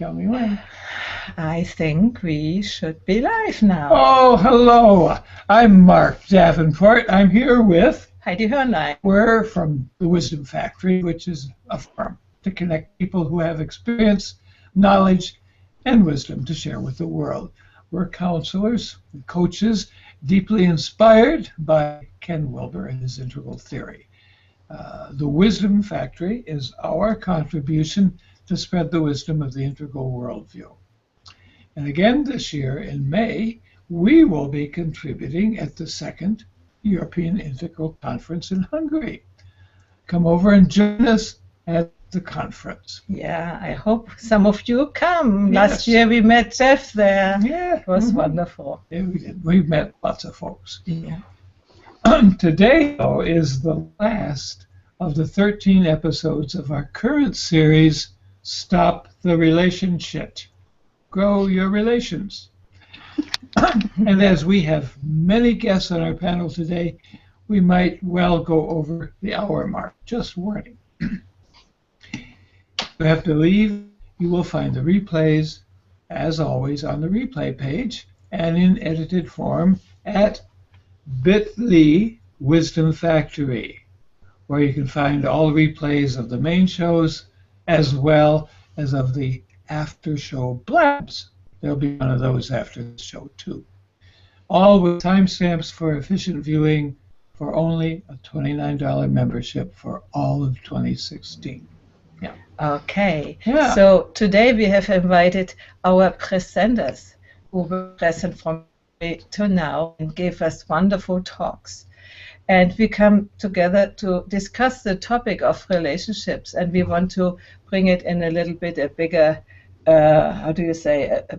Tell me when. I think we should be live now. Oh, hello. I'm Mark Davenport. I'm here with Heidi Hörnlein. We're from the Wisdom Factory, which is a firm to connect people who have experience, knowledge, and wisdom to share with the world. We're counselors and coaches deeply inspired by Ken Wilber and his integral theory. The Wisdom Factory is our contribution to spread the wisdom of the integral worldview. And again this year in May, we will be contributing at the second European Integral Conference in Hungary. Come over and join us at the conference. Yeah, I hope some of you come. Yes. Last year we met Jeff there. Yeah. It was wonderful. Yeah, we did. We've met lots of folks. Yeah. Today, though, is the last of the 13 episodes of our current series, Stop the Relationship. Grow your relations. And as we have many guests on our panel today, we might well go over the hour mark. Just warning. You have to leave. You will find the replays, as always, on the replay page and in edited form at bit.ly Wisdom Factory, where you can find all replays of the main shows as well as of the after show blabs. There'll be one of those after the show too. All with timestamps for efficient viewing for only a $29 membership for all of 2016. Yeah. Okay. Yeah. So today we have invited our presenters who were present from to now and gave us wonderful talks. And we come together to discuss the topic of relationships, and we want to bring it in a little bit a bigger, a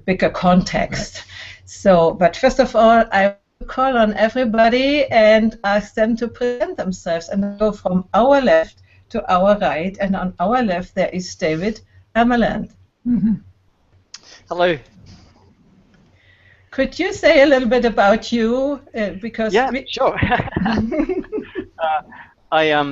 bigger context. Right. So, but first of all, I will call on everybody and ask them to present themselves and go from our left to our right, and on our left there is D.Amerland. Mm-hmm. Hello. Could you say a little bit about you? Because yeah, sure. I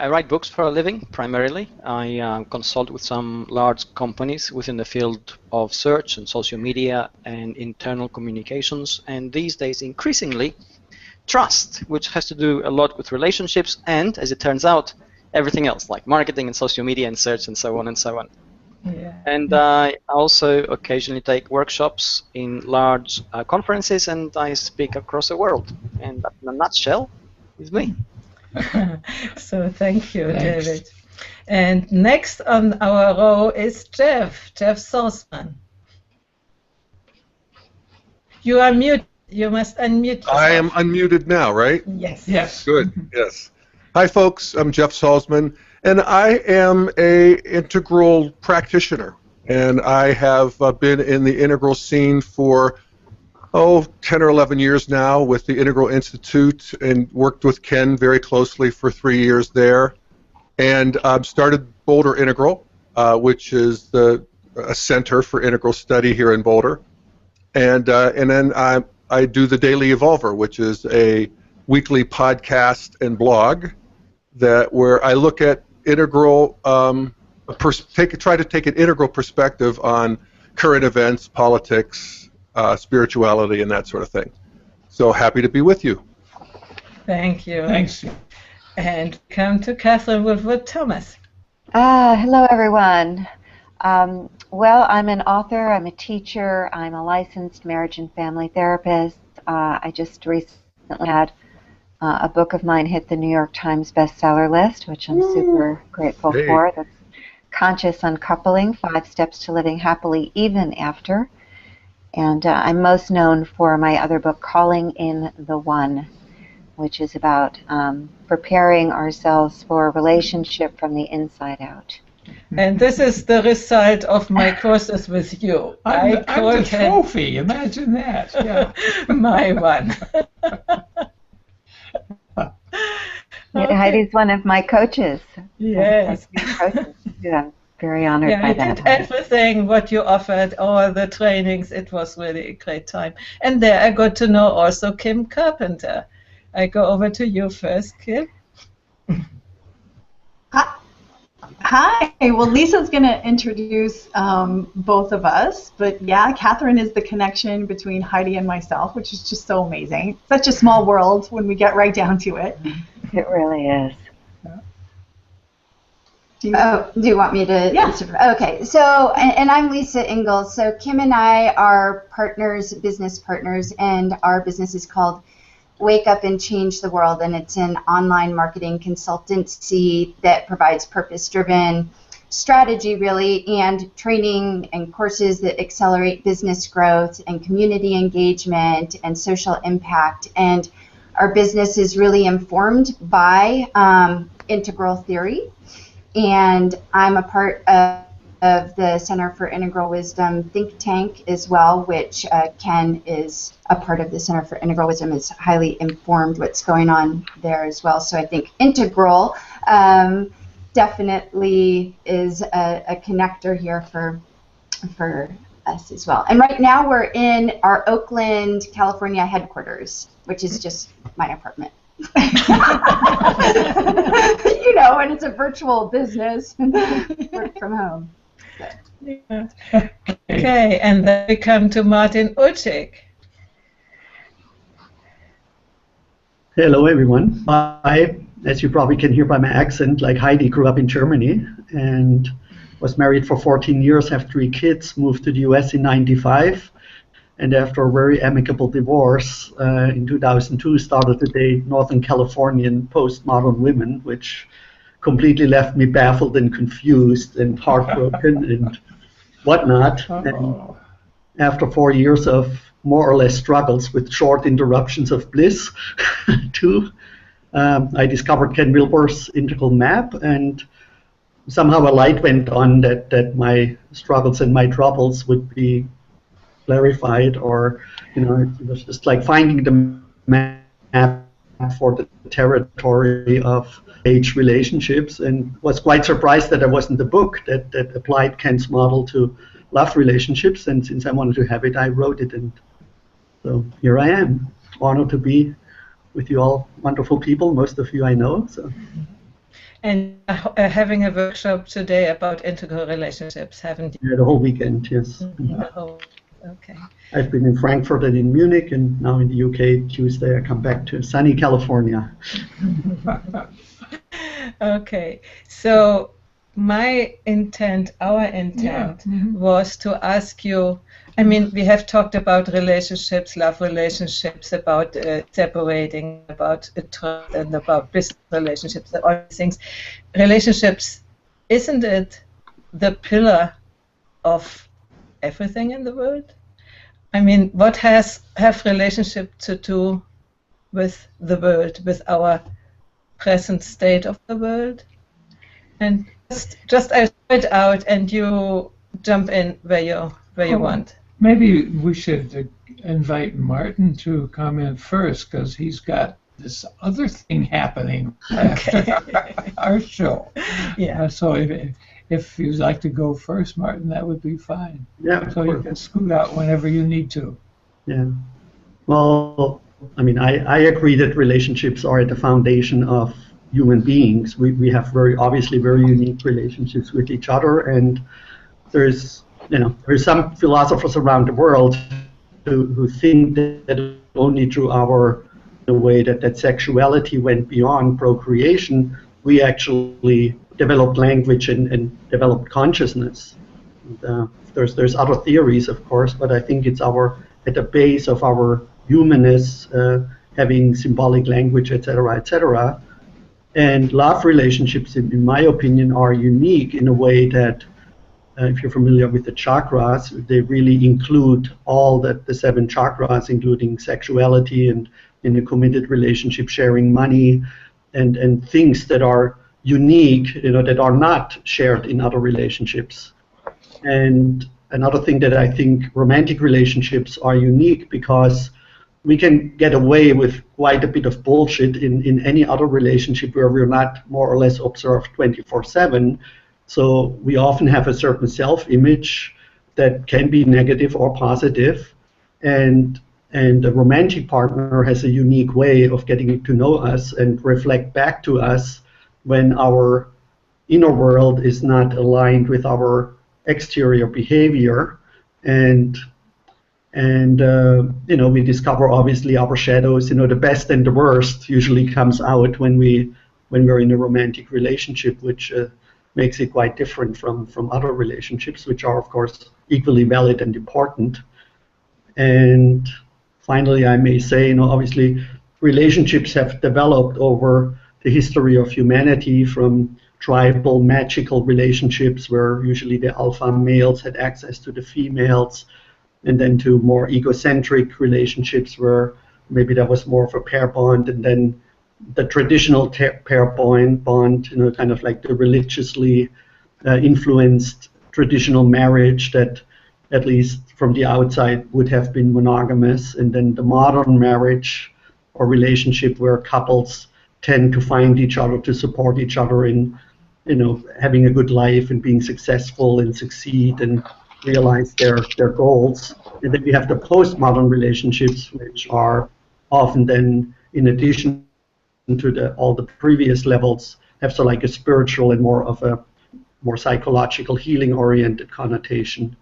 write books for a living, primarily. I consult with some large companies within the field of search and social media and internal communications, and these days increasingly trust, which has to do a lot with relationships and, as it turns out, everything else, like marketing and social media and search and so on and so on. Yeah. And I also occasionally take workshops in large conferences, and I speak across the world. And that, in a nutshell, is me. So thank you, Thanks. David. And next on our row is J.Salzman. You are muted. You must unmute yourself. I am unmuted now, right? Yes. Yes. Good, yes. Hi, folks. I'm J.Salzman, and I am a integral practitioner. And I have been in the integral scene for, 10 or 11 years now with the Integral Institute, and worked with Ken very closely for 3 years there. And started Boulder Integral, which is a center for integral study here in Boulder. And then I do the Daily Evolver, which is a weekly podcast and blog where I look at integral, try to take an integral perspective on current events, politics, spirituality, and that sort of thing. So happy to be with you. Thank you. Thanks. And come to Katherine Woodward Thomas. Hello, everyone. Well, I'm an author, I'm a teacher, I'm a licensed marriage and family therapist. I just recently had a book of mine hit the New York Times bestseller list, which I'm super grateful for. That's Conscious Uncoupling, 5 Steps to Living Happily Even After. And I'm most known for my other book, Calling in the One, which is about preparing ourselves for a relationship from the inside out. And this is the result of my courses with you. I'm the trophy. Imagine that. Yeah. My one. Yeah, Heidi's one of my coaches. Yes. I'm very honored by I that. did everything what you offered, all the trainings. It was really a great time. And there I got to know also Kim Carpenter. I go over to you first, Kim. Hi. Well, Lisa's going to introduce both of us, but yeah, Katherine is the connection between Heidi and myself, which is just so amazing. Such a small world when we get right down to it. It really is. Do you want me to? Yeah. Okay. So, and I'm Lisa Ingalls. So Kim and I are partners, business partners, and our business is called Wake Up and Change the World, and it's an online marketing consultancy that provides purpose-driven strategy, really, and training and courses that accelerate business growth and community engagement and social impact. And our business is really informed by integral theory, and I'm a part of the Center for Integral Wisdom think tank as well, which Ken is a part of. The Center for Integral Wisdom is highly informed what's going on there as well. So I think integral definitely is a connector here for us as well. And right now we're in our Oakland, California headquarters, which is just my apartment. You know, and it's a virtual business. Work from home. Yeah. Okay, and then we come to Martin Ucik. Hello, everyone. I, as you probably can hear by my accent, like Heidi, grew up in Germany and was married for 14 years, have 3 kids, moved to the US in '95, and after a very amicable divorce in 2002, started the Northern Californian Postmodern Women, which completely left me baffled and confused and heartbroken and whatnot. And after 4 years of more or less struggles with short interruptions of bliss, too, I discovered Ken Wilber's integral map, and somehow a light went on that my struggles and my troubles would be clarified, or, you know, it was just like finding the map for the territory of age relationships, and was quite surprised that there wasn't a book that applied Ken's model to love relationships, and since I wanted to have it, I wrote it, and so here I am. Honored to be with you all wonderful people, most of you I know. So. And having a workshop today about integral relationships, haven't you? Yeah, the whole weekend, yes. Okay. I've been in Frankfurt and in Munich, and now in the UK. Tuesday I come back to sunny California. Okay, so my intent, our intent, was to ask you, I mean, we have talked about relationships, love relationships, about separating, about trust, and about business relationships, all these things. Relationships, isn't it the pillar of everything in the world? I mean, what have relationship to do with the world, with our present state of the world? And just I throw it out, and you jump in where you want. Maybe we should invite Martin to comment first, because he's got this other thing happening after our show. Yeah. So if you'd like to go first, Martin, that would be fine. Yeah. So you can scoot out whenever you need to. Yeah. Well, I mean, I agree that relationships are at the foundation of human beings. We have obviously very unique relationships with each other, and there's some philosophers around the world who think that only through the way that sexuality went beyond procreation, we actually developed language and developed consciousness. And, there's other theories, of course, but I think it's at the base of our humanness, having symbolic language, etc., etc. And love relationships, in my opinion, are unique in a way that, if you're familiar with the chakras, they really include all the 7 chakras, including sexuality, and in a committed relationship, sharing money, and things that are unique, that are not shared in other relationships. And another thing that I think romantic relationships are unique because we can get away with quite a bit of bullshit in any other relationship where we're not more or less observed 24/7. So we often have a certain self-image that can be negative or positive, and a romantic partner has a unique way of getting to know us and reflect back to us when our inner world is not aligned with our exterior behavior, and we discover obviously our shadows. The best and the worst usually comes out when we're in a romantic relationship, which makes it quite different from other relationships, which are of course equally valid and important. And finally, I may say, obviously relationships have developed over the history of humanity, from tribal magical relationships where usually the alpha males had access to the females, and then to more egocentric relationships where maybe there was more of a pair bond, and then the traditional pair bond, kind of like the religiously influenced traditional marriage that, at least from the outside, would have been monogamous, and then the modern marriage or relationship where couples tend to find each other to support each other in, having a good life and being successful and succeed and realize their goals. And then we have the postmodern relationships, which are often then, in addition to all the previous levels, have sort of like a spiritual and more of a more psychological, healing-oriented connotation.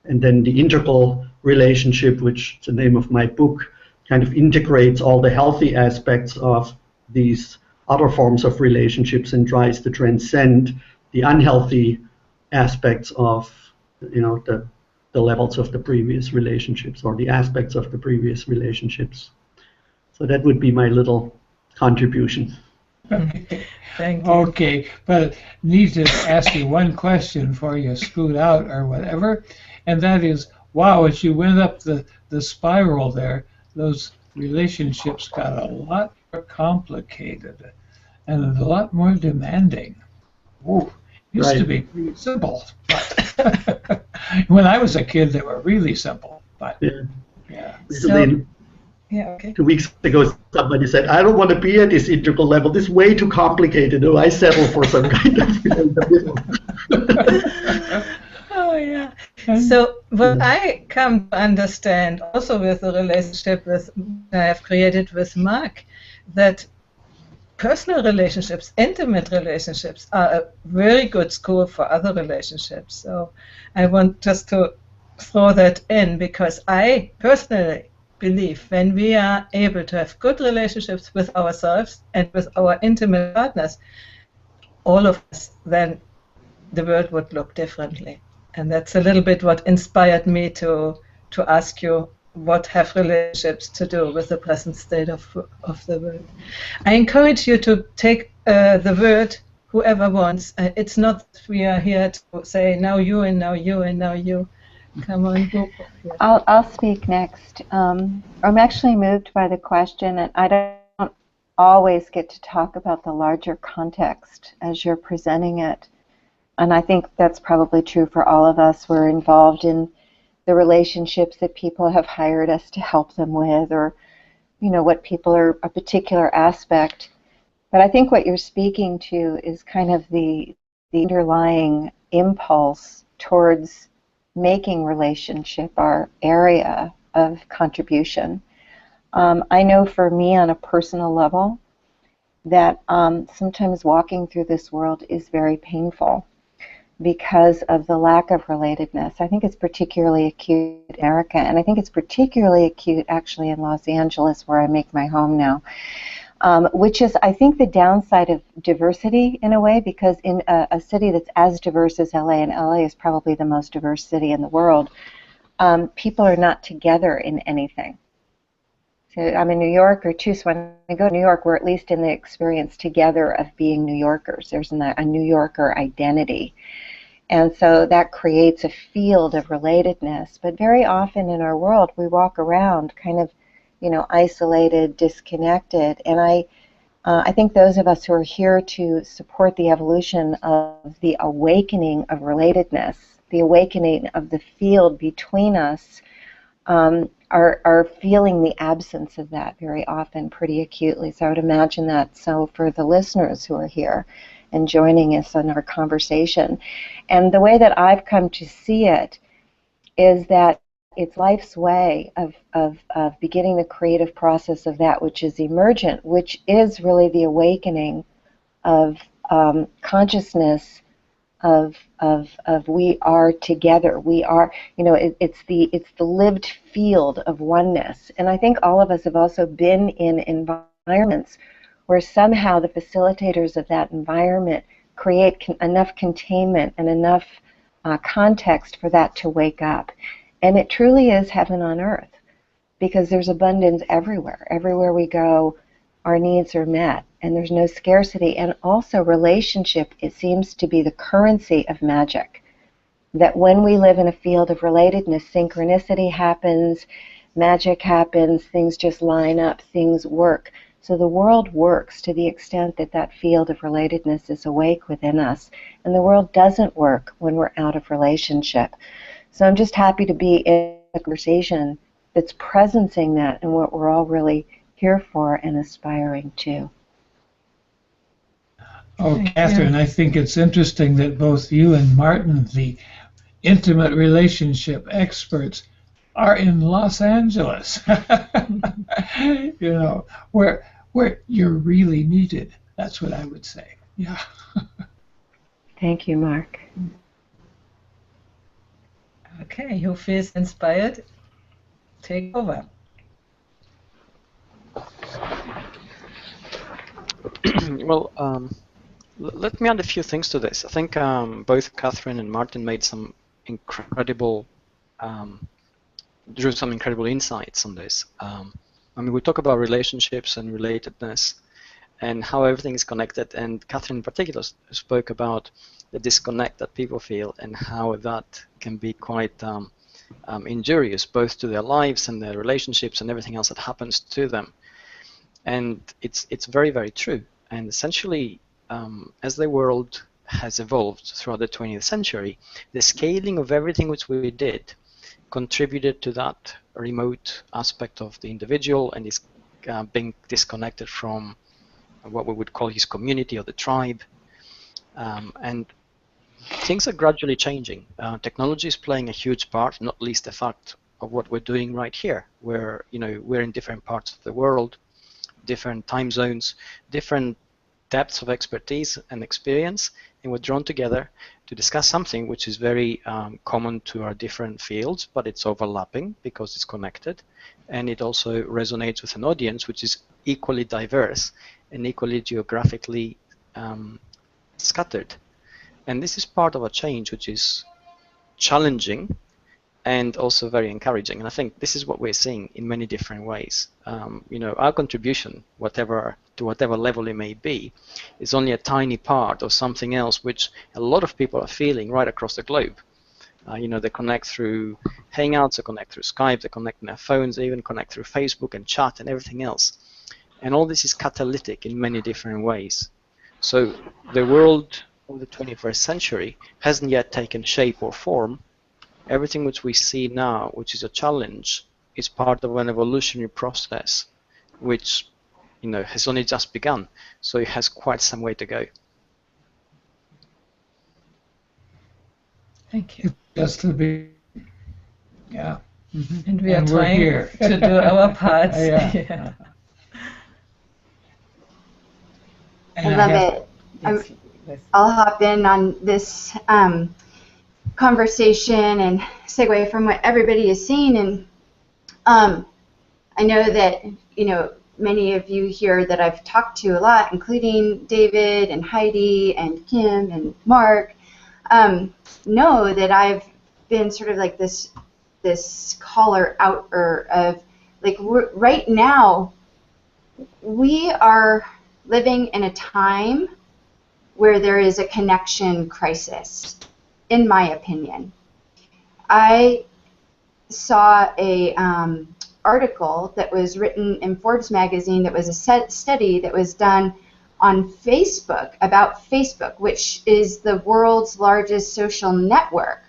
And then the integral relationship, which is the name of my book, kind of integrates all the healthy aspects of these other forms of relationships and tries to transcend the unhealthy aspects of, the levels of the previous relationships, or the aspects of the previous relationships. So that would be my little contribution. Thank you. Okay, but need to ask you one question before you scoot out or whatever, and that is, wow, as you went up the spiral there, those relationships got a lot more complicated and a lot more demanding. Ooh, used to be pretty simple. But when I was a kid, they were really simple. But yeah. So, yeah, okay. 2 weeks ago, somebody said, "I don't want to be at this integral level. This is way too complicated. Oh, I settle for some kind of Oh, yeah. So what I come to understand also with the relationship I have created with Mark, that personal relationships, intimate relationships, are a very good school for other relationships. So I want just to throw that in, because I personally believe when we are able to have good relationships with ourselves and with our intimate partners, all of us, then the world would look differently. And that's a little bit what inspired me to ask you, what have relationships to do with the present state of the world? I encourage you to take the word, whoever wants. It's not that we are here to say now you and now you and now you. Come on, go. I'll speak next. I'm actually moved by the question, and I don't always get to talk about the larger context as you're presenting it. And I think that's probably true for all of us. We're involved in the relationships that people have hired us to help them with, or, what people are a particular aspect. But I think what you're speaking to is kind of the underlying impulse towards making relationship our area of contribution. I know for me on a personal level that sometimes walking through this world is very painful because of the lack of relatedness. I think it's particularly acute in America, and I think it's particularly acute actually in Los Angeles, where I make my home now, which is, I think, the downside of diversity in a way, because in a city that's as diverse as LA, and LA is probably the most diverse city in the world, people are not together in anything. So I'm a New Yorker too, so when I go to New York, we're at least in the experience together of being New Yorkers. There's a New Yorker identity. And so that creates a field of relatedness. But very often in our world, we walk around kind of, isolated, disconnected. And I think those of us who are here to support the evolution of the awakening of relatedness, the awakening of the field between us, are feeling the absence of that very often pretty acutely. So I would imagine that so for the listeners who are here and joining us in our conversation. And the way that I've come to see it is that it's life's way of beginning the creative process of that which is emergent, which is really the awakening of consciousness of we are together. We are, it's the lived field of oneness. And I think all of us have also been in environments where somehow the facilitators of that environment create enough containment and enough context for that to wake up. And it truly is heaven on earth, because there's abundance everywhere. Everywhere we go, our needs are met, and there's no scarcity. And also relationship, it seems to be the currency of magic. That when we live in a field of relatedness, synchronicity happens, magic happens, things just line up, things work. So the world works to the extent that that field of relatedness is awake within us. And the world doesn't work when we're out of relationship. So I'm just happy to be in a conversation that's presencing that and what we're all really here for and aspiring to. Oh, Katherine, I think it's interesting that both you and Martin, the intimate relationship experts, are in Los Angeles. Where you're really needed. That's what I would say. Yeah. Thank you, Mark. Okay, who feels inspired? Take over. Well, let me add a few things to this. I think both Katherine and Martin made some incredible, drew some incredible insights on this. I mean, we talk about relationships and relatedness and how everything is connected, and Katherine in particular spoke about the disconnect that people feel and how that can be quite injurious both to their lives and their relationships and everything else that happens to them. And it's very, very true. And essentially, as the world has evolved throughout the 20th century, the scaling of everything which we did contributed to that remote aspect of the individual and is being disconnected from what we would call his community or the tribe. And things are gradually changing. Technology is playing a huge part, not least the fact of what we're doing right here, where we're in different parts of the world, different time zones, different depths of expertise and experience, and we're drawn together to discuss something which is very common to our different fields, but it's overlapping because it's connected, and it also resonates with an audience which is equally diverse and equally geographically scattered. And this is part of a change which is challenging and also very encouraging. And I think this is what we're seeing in many different ways. Our contribution, to whatever level it may be, is only a tiny part of something else which a lot of people are feeling right across the globe. They connect through Hangouts, they connect through Skype, they connect on their phones, they even connect through Facebook and chat and everything else. And all this is catalytic in many different ways. So the world of the 21st century hasn't yet taken shape or form. Everything which we see now, which is a challenge, is part of an evolutionary process which has only just begun. So it has quite some way to go. Thank you. Just to be, yeah. Mm-hmm. And we are trying to do our parts. Yeah. I love it. I'll hop in on this conversation and segue from what everybody is saying. And I know that, many of you here that I've talked to a lot, including David and Heidi and Kim and Mark, know that I've been sort of like this caller outer of like right now we are living in a time where there is a connection crisis, in my opinion. I saw a article that was written in Forbes magazine that was a study that was done on Facebook about Facebook, which is the world's largest social network,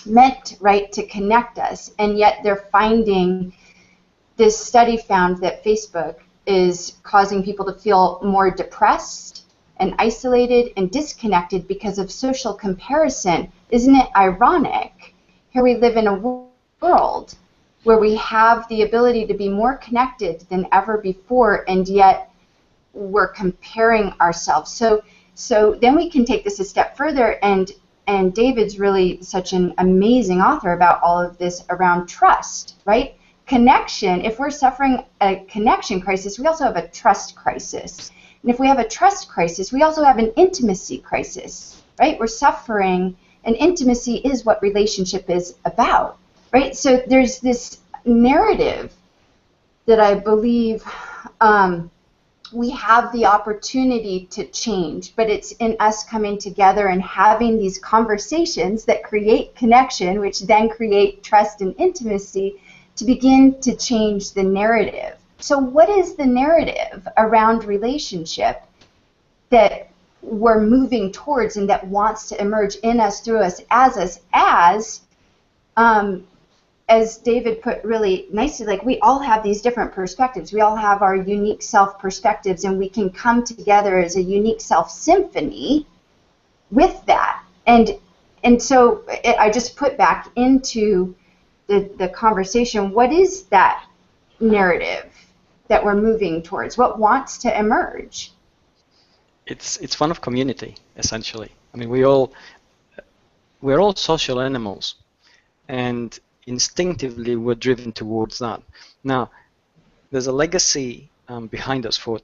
meant to connect us, and yet they're finding, this study found that Facebook is causing people to feel more depressed and isolated and disconnected because of social comparison. Isn't it ironic? Here we live in a world where we have the ability to be more connected than ever before, and yet we're comparing ourselves. So So then we can take this a step further, and David's really such an amazing author about all of this around trust, right? Connection, if we're suffering a connection crisis, we also have a trust crisis. And if we have a trust crisis, we also have an intimacy crisis, right? We're suffering, and intimacy is what relationship is about, right? So there's this narrative that I believe we have the opportunity to change, but it's in us coming together and having these conversations that create connection, which then create trust and intimacy, to begin to change the narrative. So what is the narrative around relationship that we're moving towards and that wants to emerge in us, through us, as David put really nicely, like we all have these different perspectives. We all have our unique self perspectives, and we can come together as a unique self symphony with that. And so I just put back into the conversation, what is that narrative that we're moving towards? What wants to emerge? It's one of community, essentially. I mean, we're all social animals, and instinctively we're driven towards that. Now, there's a legacy behind us for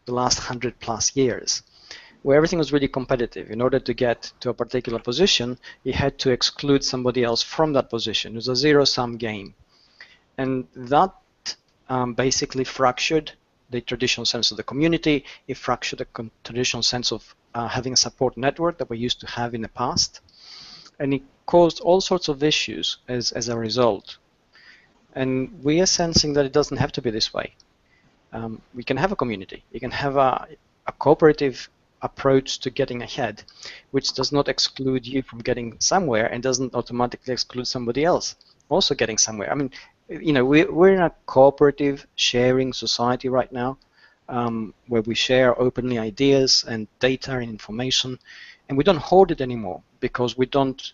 the last 100+ years, where everything was really competitive. In order to get to a particular position, you had to exclude somebody else from that position. It was a zero-sum game. And that basically fractured the traditional sense of the community. It fractured the traditional sense of having a support network that we used to have in the past. And it caused all sorts of issues as a result. And we are sensing that it doesn't have to be this way. We can have a community. You can have a cooperative approach to getting ahead, which does not exclude you from getting somewhere and doesn't automatically exclude somebody else also getting somewhere. I mean, you know, we're in a cooperative sharing society right now, where we share openly ideas and data and information, and we don't hoard it anymore, because we don't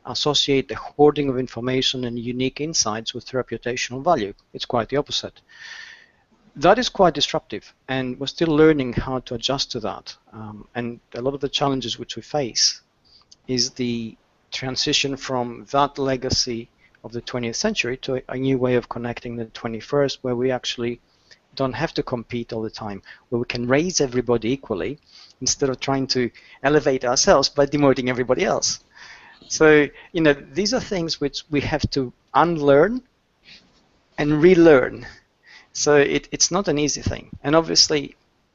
associate the hoarding of information and unique insights with reputational value. It's quite the opposite. That is quite disruptive, and we're still learning how to adjust to that. And a lot of the challenges which we face is the transition from that legacy of the 20th century to a new way of connecting the 21st, where we actually don't have to compete all the time, where we can raise everybody equally instead of trying to elevate ourselves by demoting everybody else. So, you know, these are things which we have to unlearn and relearn. So it's not an easy thing, and obviously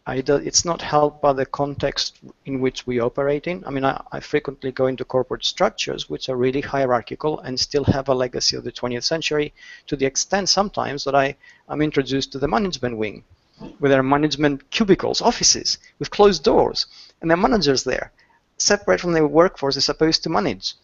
it's not helped by the context in which we operate in. I mean, I frequently go into corporate structures which are really hierarchical and still have a legacy of the 20th century, to the extent sometimes that I'm introduced to the management wing, where there are management cubicles, offices with closed doors, and there are managers there, separate from the workforce is supposed to manage.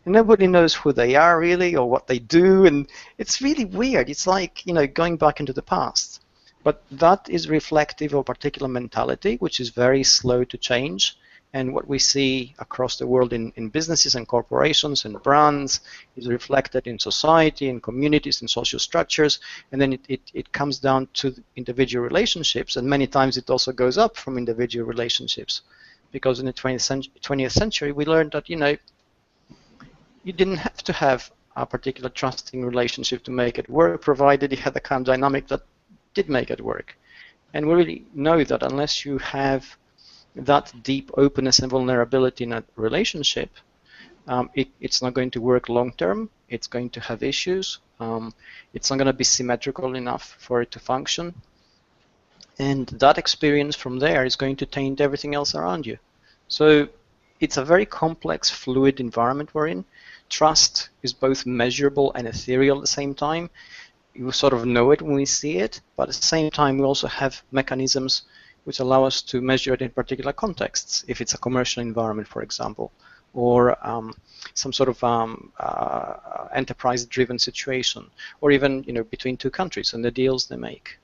And nobody knows who they are really or what they do, and it's really weird. It's like, you know, going back into the past. But that is reflective of a particular mentality, which is very slow to change. And what we see across the world in businesses and corporations and brands is reflected in society, in communities, in social structures. And then it comes down to individual relationships, and many times it also goes up from individual relationships. Because in the 20th century, we learned that, you know, you didn't have to have a particular trusting relationship to make it work, provided you had the kind of dynamic that did make it work. And we really know that unless you have that deep openness and vulnerability in a relationship, it's not going to work long term. It's going to have issues. It's not going to be symmetrical enough for it to function. And that experience from there is going to taint everything else around you. So it's a very complex, fluid environment we're in. Trust is both measurable and ethereal at the same time. You sort of know it when we see it, but at the same time we also have mechanisms which allow us to measure it in particular contexts, if it's a commercial environment, for example, or some sort of enterprise-driven situation, or even, you know, between two countries and the deals they make.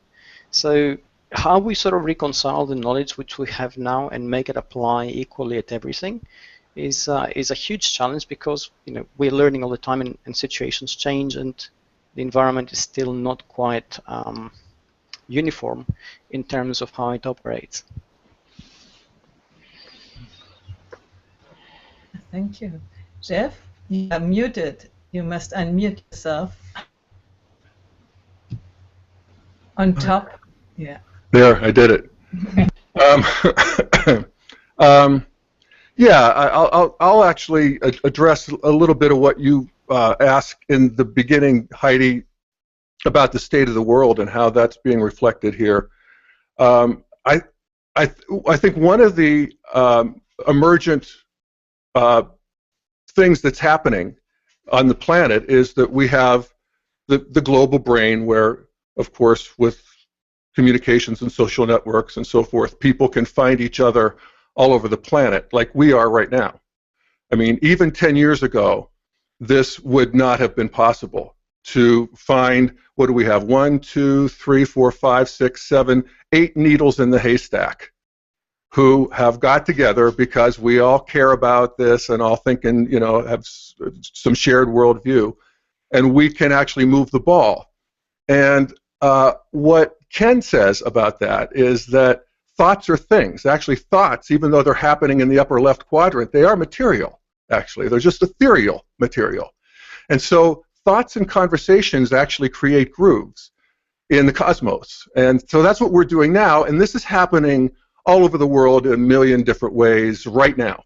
So how we sort of reconcile the knowledge which we have now and make it apply equally at everything is a huge challenge, because, you know, we're learning all the time, and situations change, and the environment is still not quite uniform in terms of how it operates. Thank you. Jeff, you are muted. You must unmute yourself. On top. Yeah. There, I did it. Yeah, I'll actually address a little bit of what you asked in the beginning, Heidi, about the state of the world and how that's being reflected here. I think one of the emergent things that's happening on the planet is that we have the global brain, where, of course, with communications and social networks and so forth, people can find each other all over the planet, like we are right now. I mean, even 10 years ago, this would not have been possible to find, what do we have, 1, 2, 3, 4, 5, 6, 7, 8 needles in the haystack who have got together because we all care about this and all think and, you know, have some shared worldview, and we can actually move the ball. And what Ken says about that is that thoughts are things. Actually, thoughts, even though they're happening in the upper left quadrant, they are material, actually. They're just ethereal material. And so thoughts and conversations actually create grooves in the cosmos. And so that's what we're doing now, and this is happening all over the world in a million different ways right now,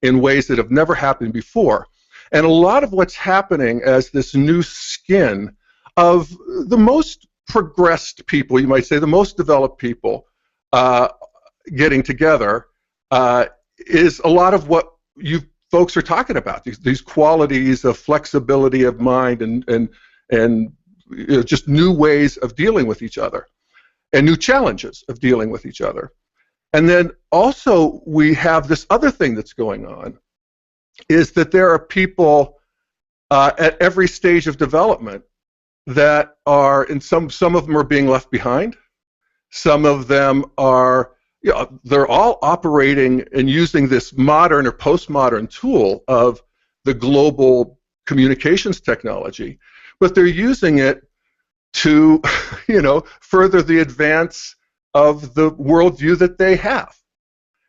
in ways that have never happened before. And a lot of what's happening as this new skin of the most progressed people, you might say, the most developed people getting together is a lot of what you folks are talking about, these qualities of flexibility of mind and you know, just new ways of dealing with each other and new challenges of dealing with each other. And then also we have this other thing that's going on, is that there are people at every stage of development that are, and some of them are being left behind. Some of them are, you know, they're all operating and using this modern or postmodern tool of the global communications technology, but they're using it to, you know, further the advance of the worldview that they have.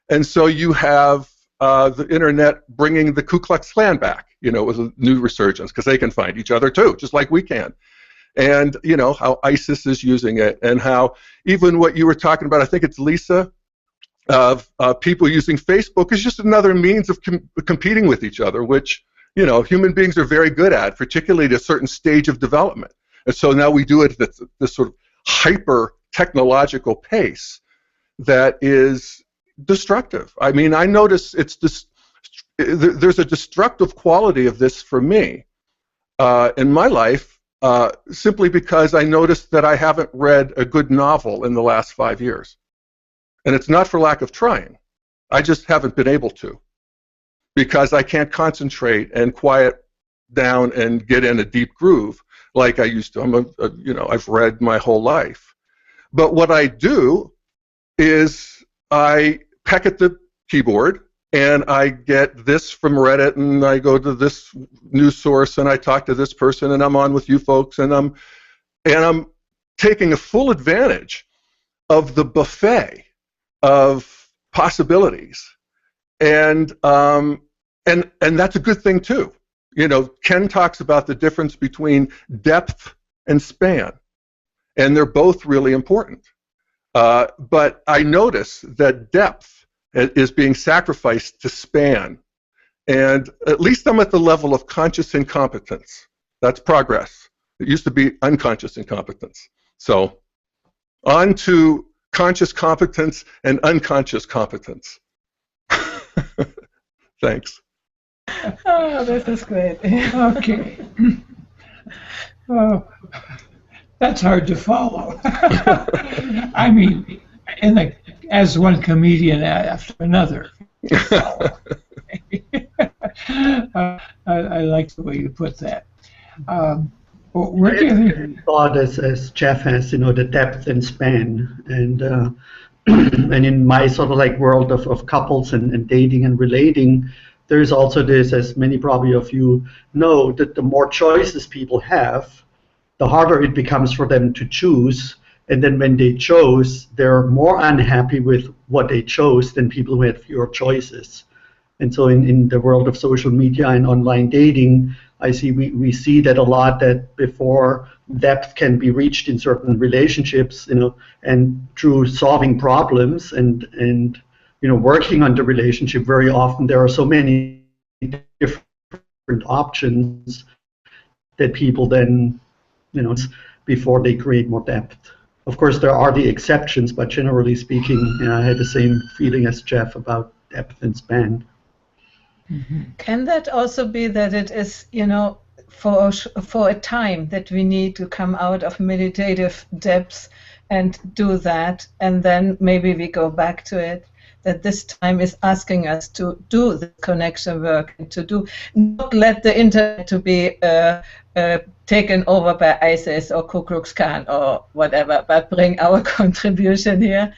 And so you have the internet bringing the Ku Klux Klan back, you know, with a new resurgence, because they can find each other too, just like we can. And, you know, how ISIS is using it, and how even what you were talking about, I think it's Lisa, of people using Facebook is just another means of competing with each other, which, you know, human beings are very good at, particularly at a certain stage of development. And so now we do it at this sort of hyper technological pace that is destructive. I mean, I notice there's a destructive quality of this for me in my life, simply because I noticed that I haven't read a good novel in the last 5 years. And it's not for lack of trying. I just haven't been able to, because I can't concentrate and quiet down and get in a deep groove like I used to. You know, I've read my whole life. But what I do is I peck at the keyboard and I get this from Reddit, and I go to this news source and I talk to this person, and I'm on with you folks, and I'm taking a full advantage of the buffet of possibilities, and that's a good thing too. You know, Ken talks about the difference between depth and span, and they're both really important. But I notice that depth is being sacrificed to span, and at least I'm at the level of conscious incompetence. That's progress. It used to be unconscious incompetence. So on to conscious competence and unconscious competence. Thanks. Oh, this is great. Okay. Oh, that's hard to follow. I mean, as one comedian after another. I like the way you put that. We're giving thought as Jeff has, you know, the depth and span, and and in my sort of like world of couples and dating and relating, there is also this, as many probably of you know, that the more choices people have, the harder it becomes for them to choose. And then when they chose, they're more unhappy with what they chose than people who had fewer choices. And so in the world of social media and online dating, we see that a lot, that before depth can be reached in certain relationships, and through solving problems and working on the relationship, very often there are so many different options that people then, before they create more depth. Of course, there are the exceptions, but generally speaking, I had the same feeling as Jeff about depth and span. Mm-hmm. Can that also be that it is, for a time that we need to come out of meditative depths and do that, and then maybe we go back to it, that this time is asking us to do the connection work and to not let the internet to be taken over by ISIS or Ku Klux Klan or whatever, but bring our contribution here,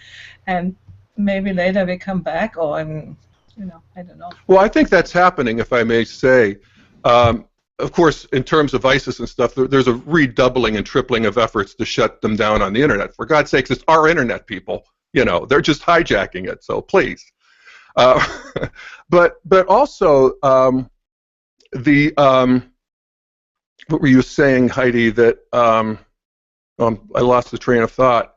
and maybe later we come back, or I don't know. Well, I think that's happening, if I may say. Of course, in terms of ISIS and stuff, there's a redoubling and tripling of efforts to shut them down on the internet. For God's sakes, it's our internet, people. They're just hijacking it, so please. But also, what were you saying, Heidi, that I lost the train of thought.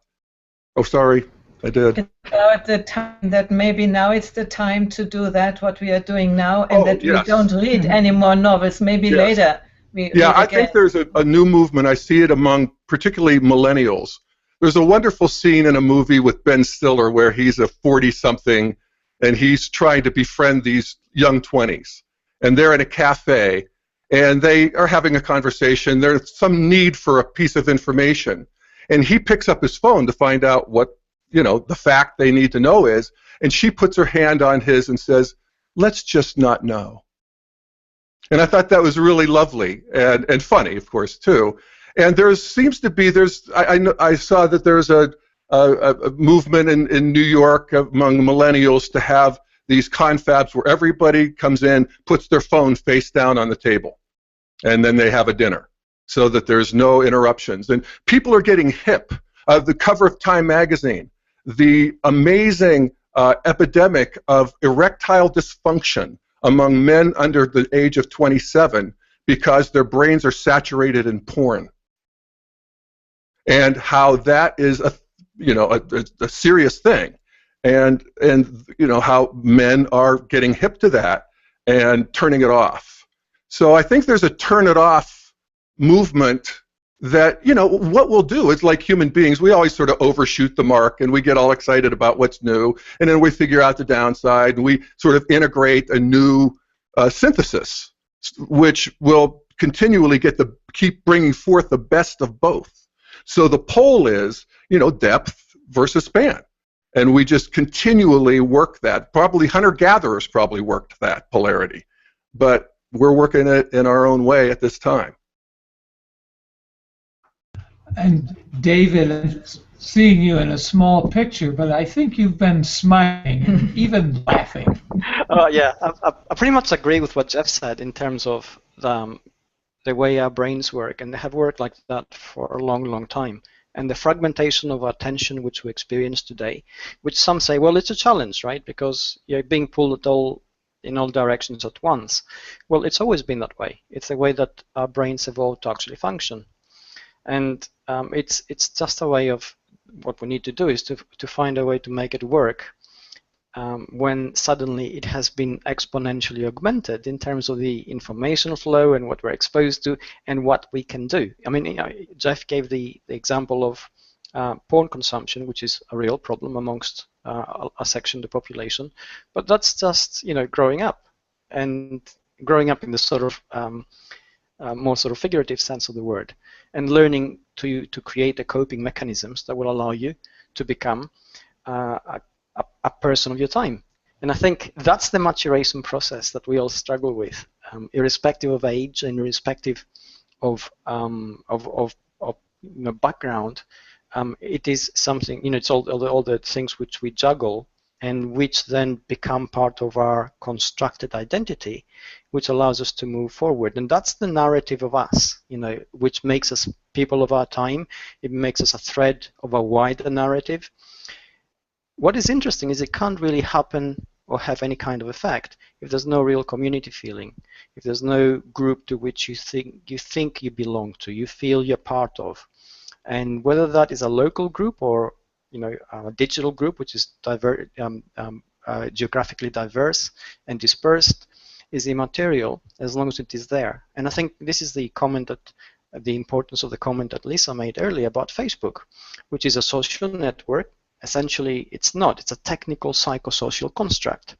Oh, sorry, I did. It's about the time that maybe now it's the time to do that, what we are doing now, and that yes. we don't read any more novels. Maybe yes. later we read I again. think there's a new movement. I see it among particularly millennials. There's a wonderful scene in a movie with Ben Stiller where he's a 40-something and he's trying to befriend these young 20s. And they're in a cafe and they are having a conversation. There's some need for a piece of information. And he picks up his phone to find out what, the fact they need to know is. And she puts her hand on his and says, "Let's just not know." And I thought that was really lovely and funny, of course, too. And there seems to be, I saw that there's a movement in New York among millennials to have these confabs where everybody comes in, puts their phone face down on the table, and then they have a dinner so that there's no interruptions. And people are getting hip. The cover of Time magazine, the amazing epidemic of erectile dysfunction among men under the age of 27 because their brains are saturated in porn. And how that is a serious thing, and how men are getting hip to that and turning it off. So I think there's a turn it off movement that what we'll do is, like human beings, we always sort of overshoot the mark and we get all excited about what's new, and then we figure out the downside and we sort of integrate a new synthesis, which will continually keep bringing forth the best of both. So the pole is, depth versus span. And we just continually work that. Probably hunter-gatherers probably worked that polarity. But we're working it in our own way at this time. And David, I'm seeing you in a small picture, but I think you've been smiling and even laughing. Yeah, I pretty much agree with what Jeff said in terms of the way our brains work, and they have worked like that for a long, long time. And the fragmentation of attention which we experience today, which some say, well, it's a challenge, right? Because you're being pulled in all directions at once. Well, it's always been that way. It's the way that our brains evolved to actually function. And it's just a way of what we need to do is to find a way to make it work when suddenly it has been exponentially augmented in terms of the information flow and what we're exposed to and what we can do. I mean, Jeff gave the example of porn consumption, which is a real problem amongst a section of the population, but that's just growing up, and growing up in the sort of more sort of figurative sense of the word, and learning to create the coping mechanisms that will allow you to become a person of your time. And I think that's the maturation process that we all struggle with, irrespective of age and irrespective of background. It is something, it's all the things which we juggle and which then become part of our constructed identity, which allows us to move forward. And that's the narrative of us, which makes us people of our time. It makes us a thread of a wider narrative. What is interesting is it can't really happen or have any kind of effect if there's no real community feeling, if there's no group to which you think you belong to, you feel you're part of. And whether that is a local group or a digital group, which is geographically diverse and dispersed, is immaterial as long as it is there. And I think this is the importance of the comment that Lisa made earlier about Facebook, which is a social network. Essentially, it's not. It's a technical psychosocial construct.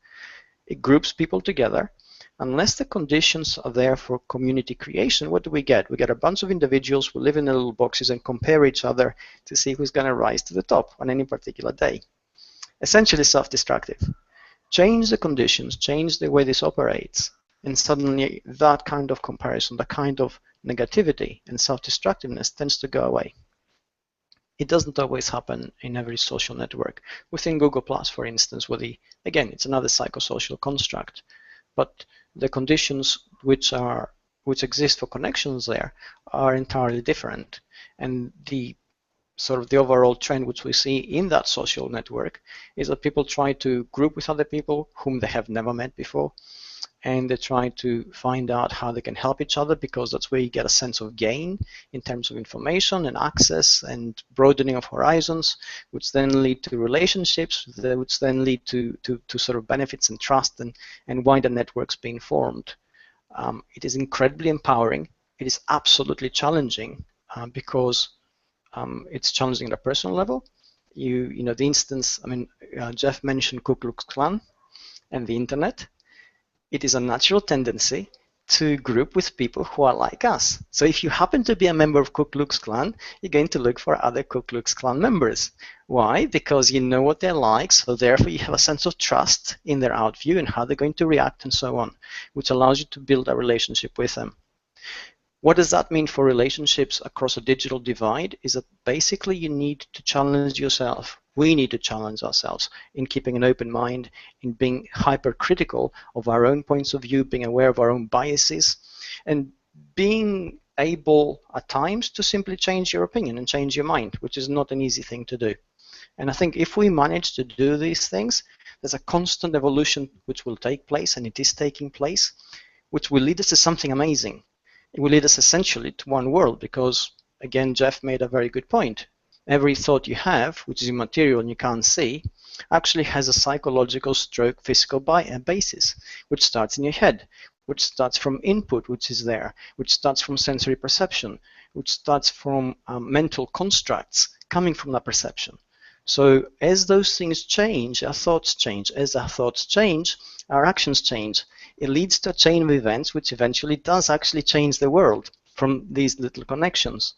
It groups people together. Unless the conditions are there for community creation, what do we get? We get a bunch of individuals who live in their little boxes and compare each other to see who's going to rise to the top on any particular day. Essentially self-destructive. Change the conditions, change the way this operates, and suddenly that kind of comparison, the kind of negativity and self-destructiveness tends to go away. It doesn't always happen in every social network. Within Google+, for instance, where again, it's another psychosocial construct, but the conditions which exist for connections there are entirely different. And the overall trend which we see in that social network is that people try to group with other people whom they have never met before, and they try to find out how they can help each other, because that's where you get a sense of gain in terms of information and access and broadening of horizons, which then lead to relationships, which then lead to sort of benefits and trust and wider networks being formed. It is incredibly empowering. It is absolutely challenging because it's challenging at a personal level. The instance, Jeff mentioned Ku Klux Klan and the internet. It is a natural tendency to group with people who are like us. So if you happen to be a member of Ku Klux Klan, you're going to look for other Ku Klux Klan members. Why? Because you know what they're like, so therefore you have a sense of trust in their outview and how they're going to react and so on, which allows you to build a relationship with them. What does that mean for relationships across a digital divide? Is that basically you need to challenge yourself. We need to challenge ourselves in keeping an open mind, in being hypercritical of our own points of view, being aware of our own biases, and being able at times to simply change your opinion and change your mind, which is not an easy thing to do. And I think if we manage to do these things, there's a constant evolution which will take place, and it is taking place, which will lead us to something amazing. It will lead us essentially to one world, because, again, Jeff made a very good point. Every thought you have, which is immaterial and you can't see, actually has a psychological stroke physical basis, which starts in your head, which starts from input, which is there, which starts from sensory perception, which starts from mental constructs coming from that perception. So as those things change, our thoughts change. As our thoughts change, our actions change. It leads to a chain of events which eventually does actually change the world from these little connections.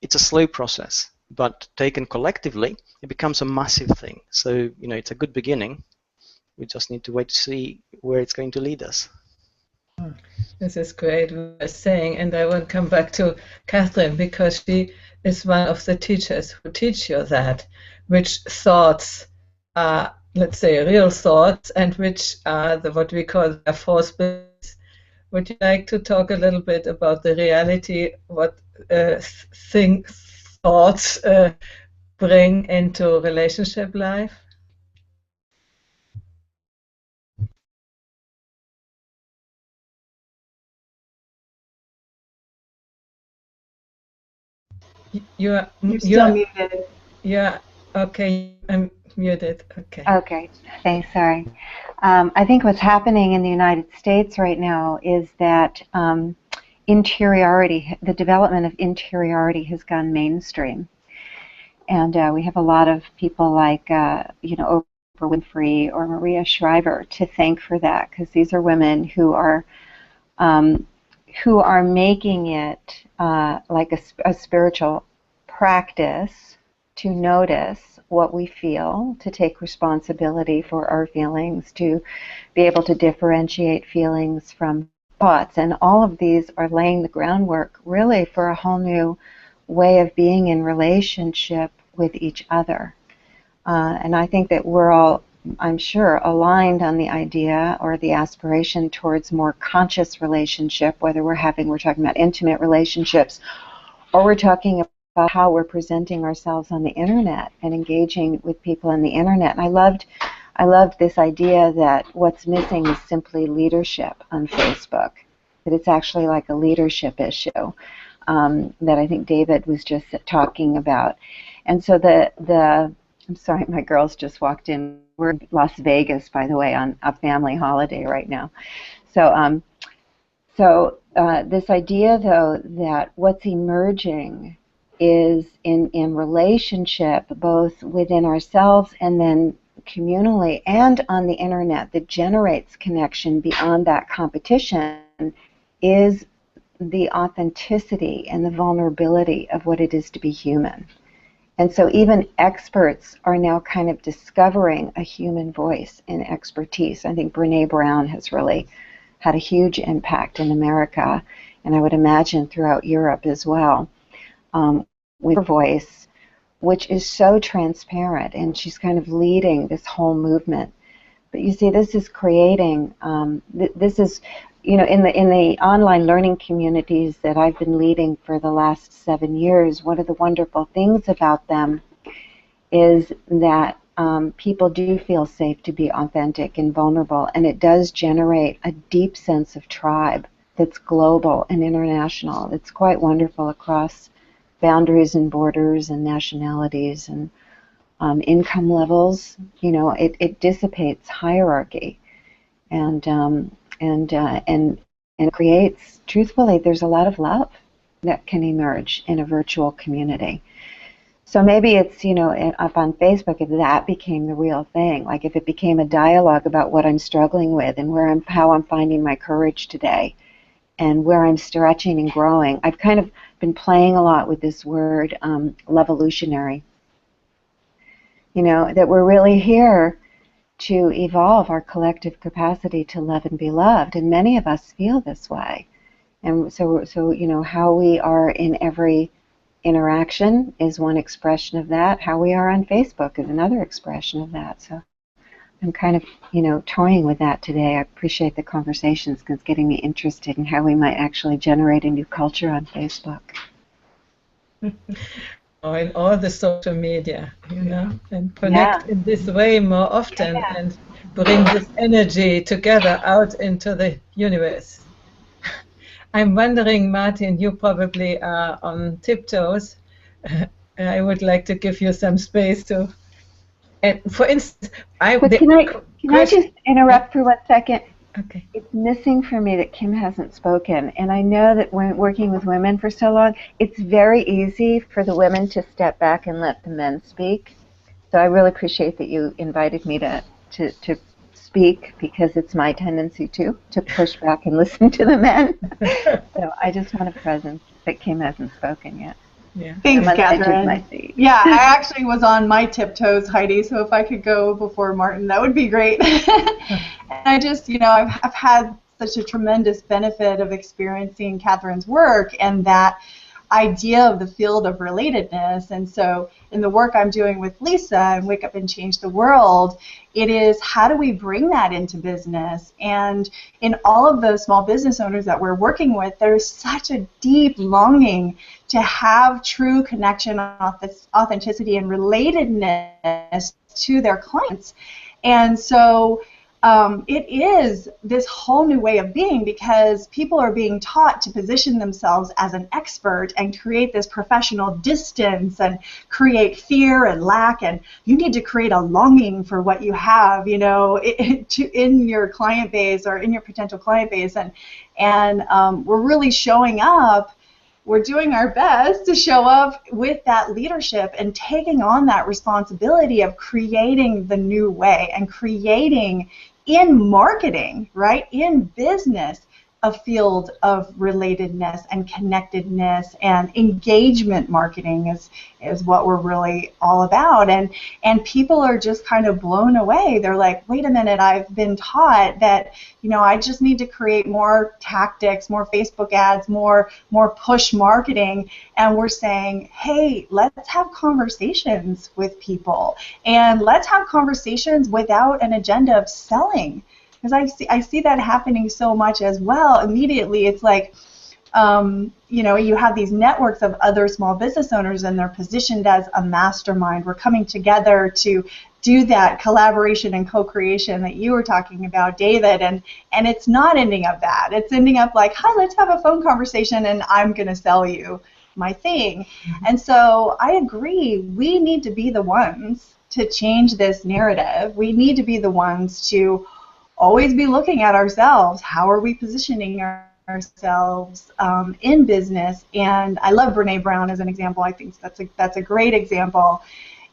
It's a slow process, but taken collectively, it becomes a massive thing. So, it's a good beginning. We just need to wait to see where it's going to lead us. This is great, what you're saying, and I want to come back to Katherine, because she is one of the teachers who teach you that, which thoughts are, let's say, real thoughts, and which are what we call the false beliefs. Would you like to talk a little bit about the reality, what thoughts bring into relationship life? You're still muted. Yeah, okay, I'm muted. Okay. Okay, thanks, sorry. I think what's happening in the United States right now is that interiority, the development of interiority has gone mainstream. And we have a lot of people like, Oprah Winfrey or Maria Shriver to thank for that, because these are women who are making it like a spiritual practice to notice what we feel, to take responsibility for our feelings, to be able to differentiate feelings from thoughts. And all of these are laying the groundwork really for a whole new way of being in relationship with each other. And I think that we're all, I'm sure, aligned on the idea or the aspiration towards more conscious relationship, whether we're talking about intimate relationships, or we're talking about how we're presenting ourselves on the internet and engaging with people on the internet. And I loved I love this idea that what's missing is simply leadership on Facebook, that it's actually like a leadership issue that I think David was just talking about. And so I'm sorry, my girls just walked in. We're in Las Vegas, by the way, on a family holiday right now. So, this idea, though, that what's emerging is in relationship, both within ourselves and then communally and on the internet, that generates connection beyond that competition, is the authenticity and the vulnerability of what it is to be human. And so even experts are now kind of discovering a human voice and expertise. I think Brene Brown has really had a huge impact in America, and I would imagine throughout Europe as well, with her voice, which is so transparent, and she's kind of leading this whole movement. But you see, this is creating, this is, in the online learning communities that I've been leading for the last 7 years, one of the wonderful things about them is that people do feel safe to be authentic and vulnerable, and it does generate a deep sense of tribe that's global and international. It's quite wonderful across boundaries and borders and nationalities and income levels. It dissipates hierarchy and creates, truthfully, there's a lot of love that can emerge in a virtual community. So maybe it's, up on Facebook, if that became the real thing, like if it became a dialogue about what I'm struggling with and how I'm finding my courage today and where I'm stretching and growing. I've kind of been playing a lot with this word, lovolutionary. That we're really here to evolve our collective capacity to love and be loved, and many of us feel this way. And so how we are in every interaction is one expression of that. How we are on Facebook is another expression of that. So I'm kind of, toying with that today. I appreciate the conversations because it's getting me interested in how we might actually generate a new culture on Facebook. In all the social media, and connect in this way more often and bring this energy together out into the universe. I'm wondering, Martin, you probably are on tiptoes. I would like to give you some space to. And for instance, can I just interrupt for 1 second? Okay. It's missing for me that Kim hasn't spoken, and I know that when working with women for so long, it's very easy for the women to step back and let the men speak. So I really appreciate that you invited me to speak, because it's my tendency to push back and listen to the men. So I just want a presence that Kim hasn't spoken yet. Yeah. Thanks, Katherine. Yeah, I actually was on my tiptoes, Heidi, so if I could go before Martin, that would be great. And I just, I've had such a tremendous benefit of experiencing Katherine's work and that idea of the field of relatedness. And so in the work I'm doing with Lisa and Wake Up and Change the World, it is how do we bring that into business? And in all of the small business owners that we're working with, there's such a deep longing to have true connection, authenticity, and relatedness to their clients. And so it is this whole new way of being, because people are being taught to position themselves as an expert and create this professional distance and create fear and lack, and you need to create a longing for what you have, in your client base or in your potential client base, and we're really showing up. We're doing our best to show up with that leadership and taking on that responsibility of creating the new way and creating in marketing, right, in business, a field of relatedness and connectedness, and engagement marketing is what we're really all about. And people are just kind of blown away. They're like, wait a minute, I've been taught that, I just need to create more tactics, more Facebook ads, more push marketing. And we're saying, hey, let's have conversations with people, and let's have conversations without an agenda of selling. Because I see that happening so much as well. Immediately, it's like, you have these networks of other small business owners, and they're positioned as a mastermind. We're coming together to do that collaboration and co-creation that you were talking about, David, and it's not ending up bad. It's ending up like, hi, let's have a phone conversation, and I'm going to sell you my thing. And so I agree, we need to be the ones to change this narrative. We need to be the ones to always be looking at ourselves. How are we positioning ourselves in business? And I love Brene Brown as an example. I think that's a great example.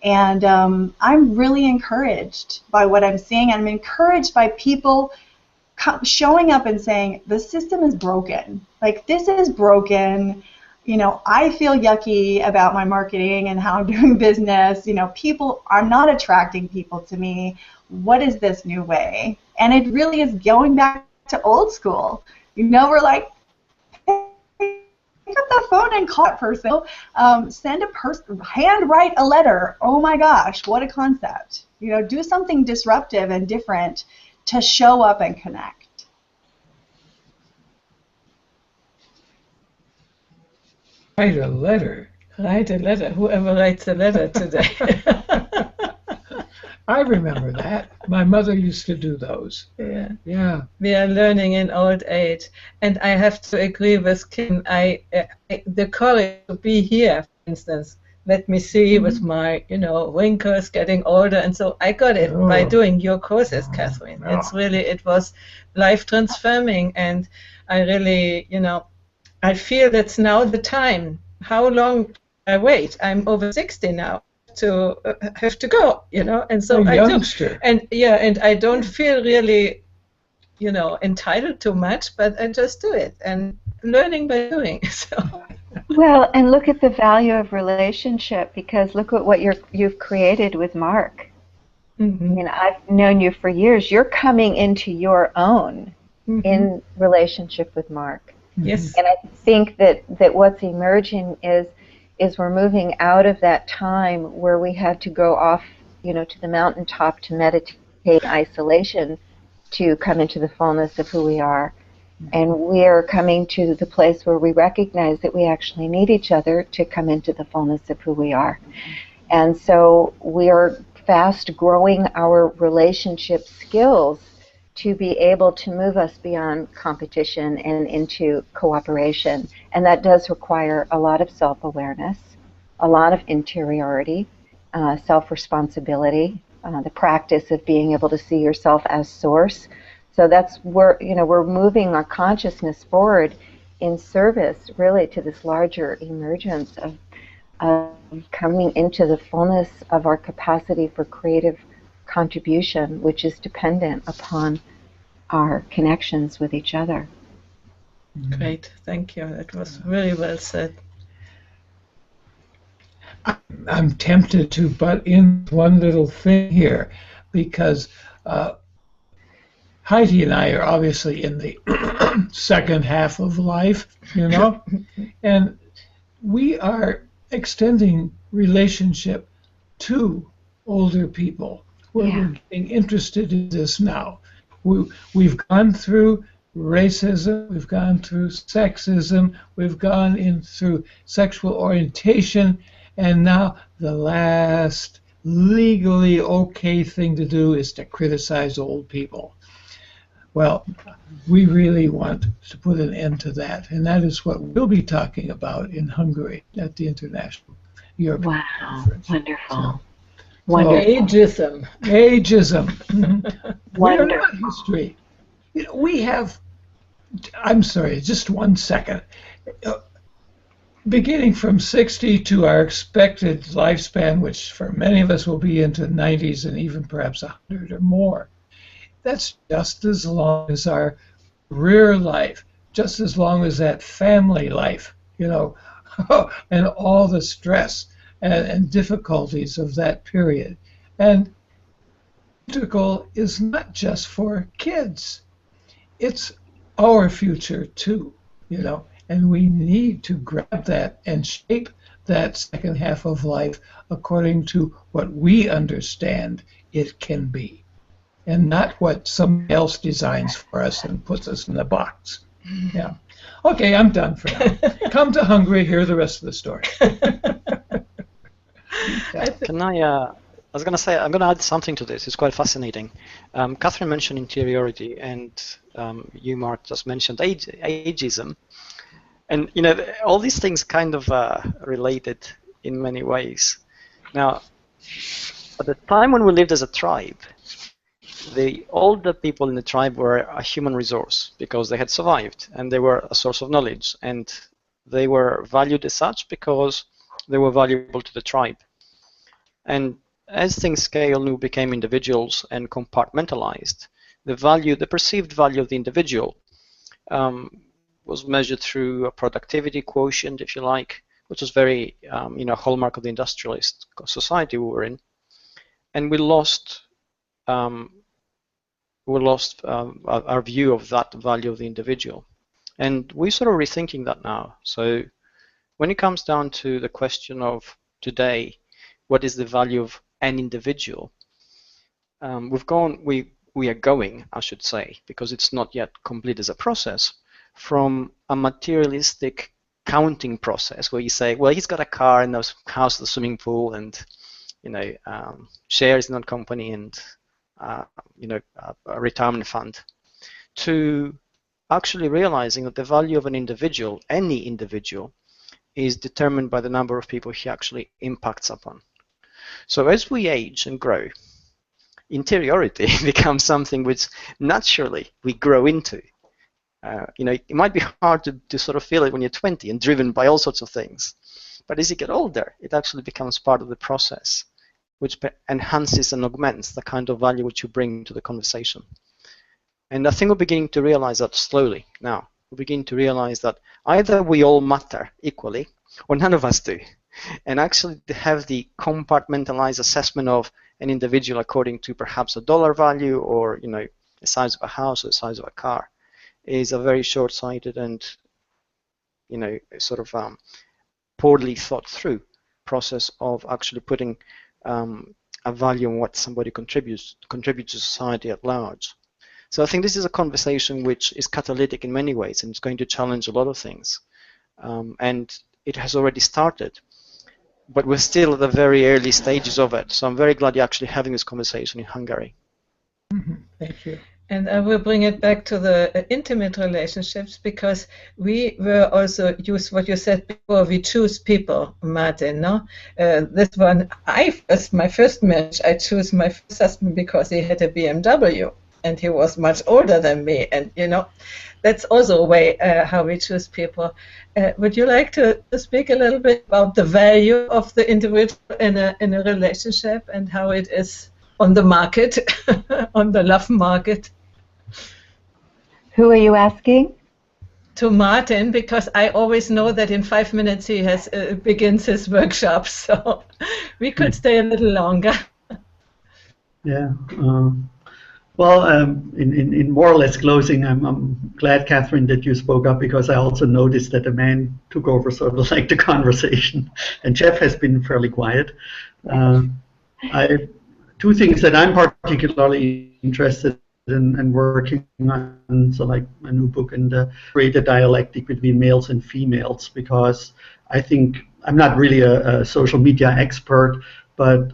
And I'm really encouraged by what I'm seeing. I'm encouraged by people showing up and saying, the system is broken. Like, this is broken. I feel yucky about my marketing and how I'm doing business. People are not attracting people to me. What is this new way? And it really is going back to old school. We're like, pick up the phone and call that person. Send a person, handwrite a letter. Oh my gosh, what a concept. Do something disruptive and different to show up and connect. Write a letter. Write a letter. Whoever writes a letter today. I remember that. My mother used to do those. Yeah. Yeah. We are learning in old age. And I have to agree with Kim. The courage to be here, for instance, let me see with my, wrinkles getting older. And so I got it by doing your courses, Katherine. It was life transforming. And I really, I feel that's now the time. How long I wait? I'm over 60 now to have to go, and so I do. And I don't feel really, entitled to much, but I just do it and learning by doing. So. Well, and look at the value of relationship, because look at what you've created with Mark. Mm-hmm. I've known you for years. You're coming into your own in relationship with Mark. Yes. And I think that what's emerging is we're moving out of that time where we had to go off, to the mountaintop to meditate in isolation to come into the fullness of who we are. And we are coming to the place where we recognize that we actually need each other to come into the fullness of who we are. And so we are fast growing our relationship skills to be able to move us beyond competition and into cooperation. And that does require a lot of self-awareness, a lot of interiority, self-responsibility, the practice of being able to see yourself as source. So that's where, we're moving our consciousness forward in service really to this larger emergence of coming into the fullness of our capacity for creative contribution, which is dependent upon our connections with each other. Great, thank you. That was really well said. I'm tempted to butt in one little thing here, because Heidi and I are obviously in the second half of life, and we are extending relationship to older people. We're getting interested in this now. We've gone through racism, we've gone through sexism, we've gone through sexual orientation, and now the last legally okay thing to do is to criticize old people. Well, we really want to put an end to that, and that is what we'll be talking about in Hungary at the International European Conference. Wonderful. Ageism. Ageism. We're not history. We have, I'm sorry, just 1 second. Beginning from 60 to our expected lifespan, which for many of us will be into the 90s and even perhaps 100 or more, that's just as long as our career life, just as long as that family life, and all the stress and difficulties of that period. And integral is not just for kids. It's our future too, and we need to grab that and shape that second half of life according to what we understand it can be, and not what somebody else designs for us and puts us in a box. Yeah. Okay, I'm done for now. Come to Hungary, hear the rest of the story. Yeah. Can I was going to say, I'm going to add something to this. It's quite fascinating. Katherine mentioned interiority, and you, Mark, just mentioned ageism. And, you know, all these things kind of related in many ways. Now, at the time when we lived as a tribe, the older people in the tribe were a human resource because they had survived and they were a source of knowledge, and they were valued as such because they were valuable to the tribe. And as things scaled and we became individuals and compartmentalized, the perceived value of the individual was measured through a productivity quotient, if you like, which was very, hallmark of the industrialist society we were in. And we lost our view of that value of the individual. And we're sort of rethinking that now. So when it comes down to the question of today, what is the value of an individual? We are going, I should say, because it's not yet complete as a process, from a materialistic counting process where you say, well, he's got a car and a house, the swimming pool, and shares in that company, and a retirement fund, to actually realizing that the value of an individual, any individual, is determined by the number of people he actually impacts upon. So as we age and grow, interiority becomes something which naturally we grow into. It might be hard to sort of feel it when you're 20 and driven by all sorts of things. But as you get older, it actually becomes part of the process, which enhances and augments the kind of value which you bring to the conversation. And I think we're beginning to realize that slowly now. We're beginning to realize that either we all matter equally or none of us do. And actually to have the compartmentalized assessment of an individual according to perhaps a dollar value or the size of a house or the size of a car is a very short-sighted and poorly thought through process of actually putting a value on what somebody contributes to society at large. So I think this is a conversation which is catalytic in many ways, and it's going to challenge a lot of things. And it has already started, but we're still at the very early stages of it. So I'm very glad you're actually having this conversation in Hungary. Mm-hmm. Thank you. And I will bring it back to the intimate relationships, because we were also use what you said before. We choose people, Martin. No, this one. My first marriage, I chose my first husband because he had a BMW and he was much older than me, and that's also a way how we choose people. Would you like to speak a little bit about the value of the individual in a relationship and how it is on the market, on the love market? Who are you asking? To Martin, because I always know that in 5 minutes he begins his workshop, so we could stay a little longer. Yeah. Well, in more or less closing, I'm glad, Katherine, that you spoke up, because I also noticed that the man took over sort of like the conversation, and Jeff has been fairly quiet. Two things that I'm particularly interested in working on, so like a new book, and create a dialectic between males and females, because I think I'm not really a social media expert, but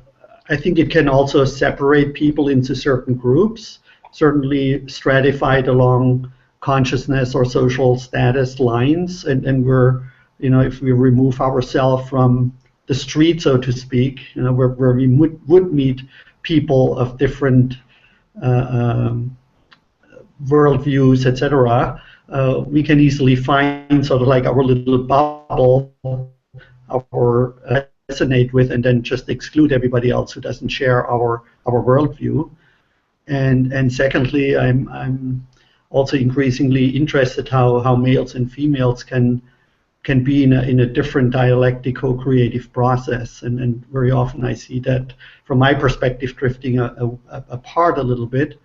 I think it can also separate people into certain groups, certainly stratified along consciousness or social status lines, and we're, if we remove ourselves from the street, so to speak, where we would meet people of different worldviews, etc., we can easily find sort of like our little bubble, resonate with, and then just exclude everybody else who doesn't share our worldview. And secondly, I'm also increasingly interested how males and females can be in a different dialectic co-creative process, and very often I see that from my perspective drifting apart a little bit.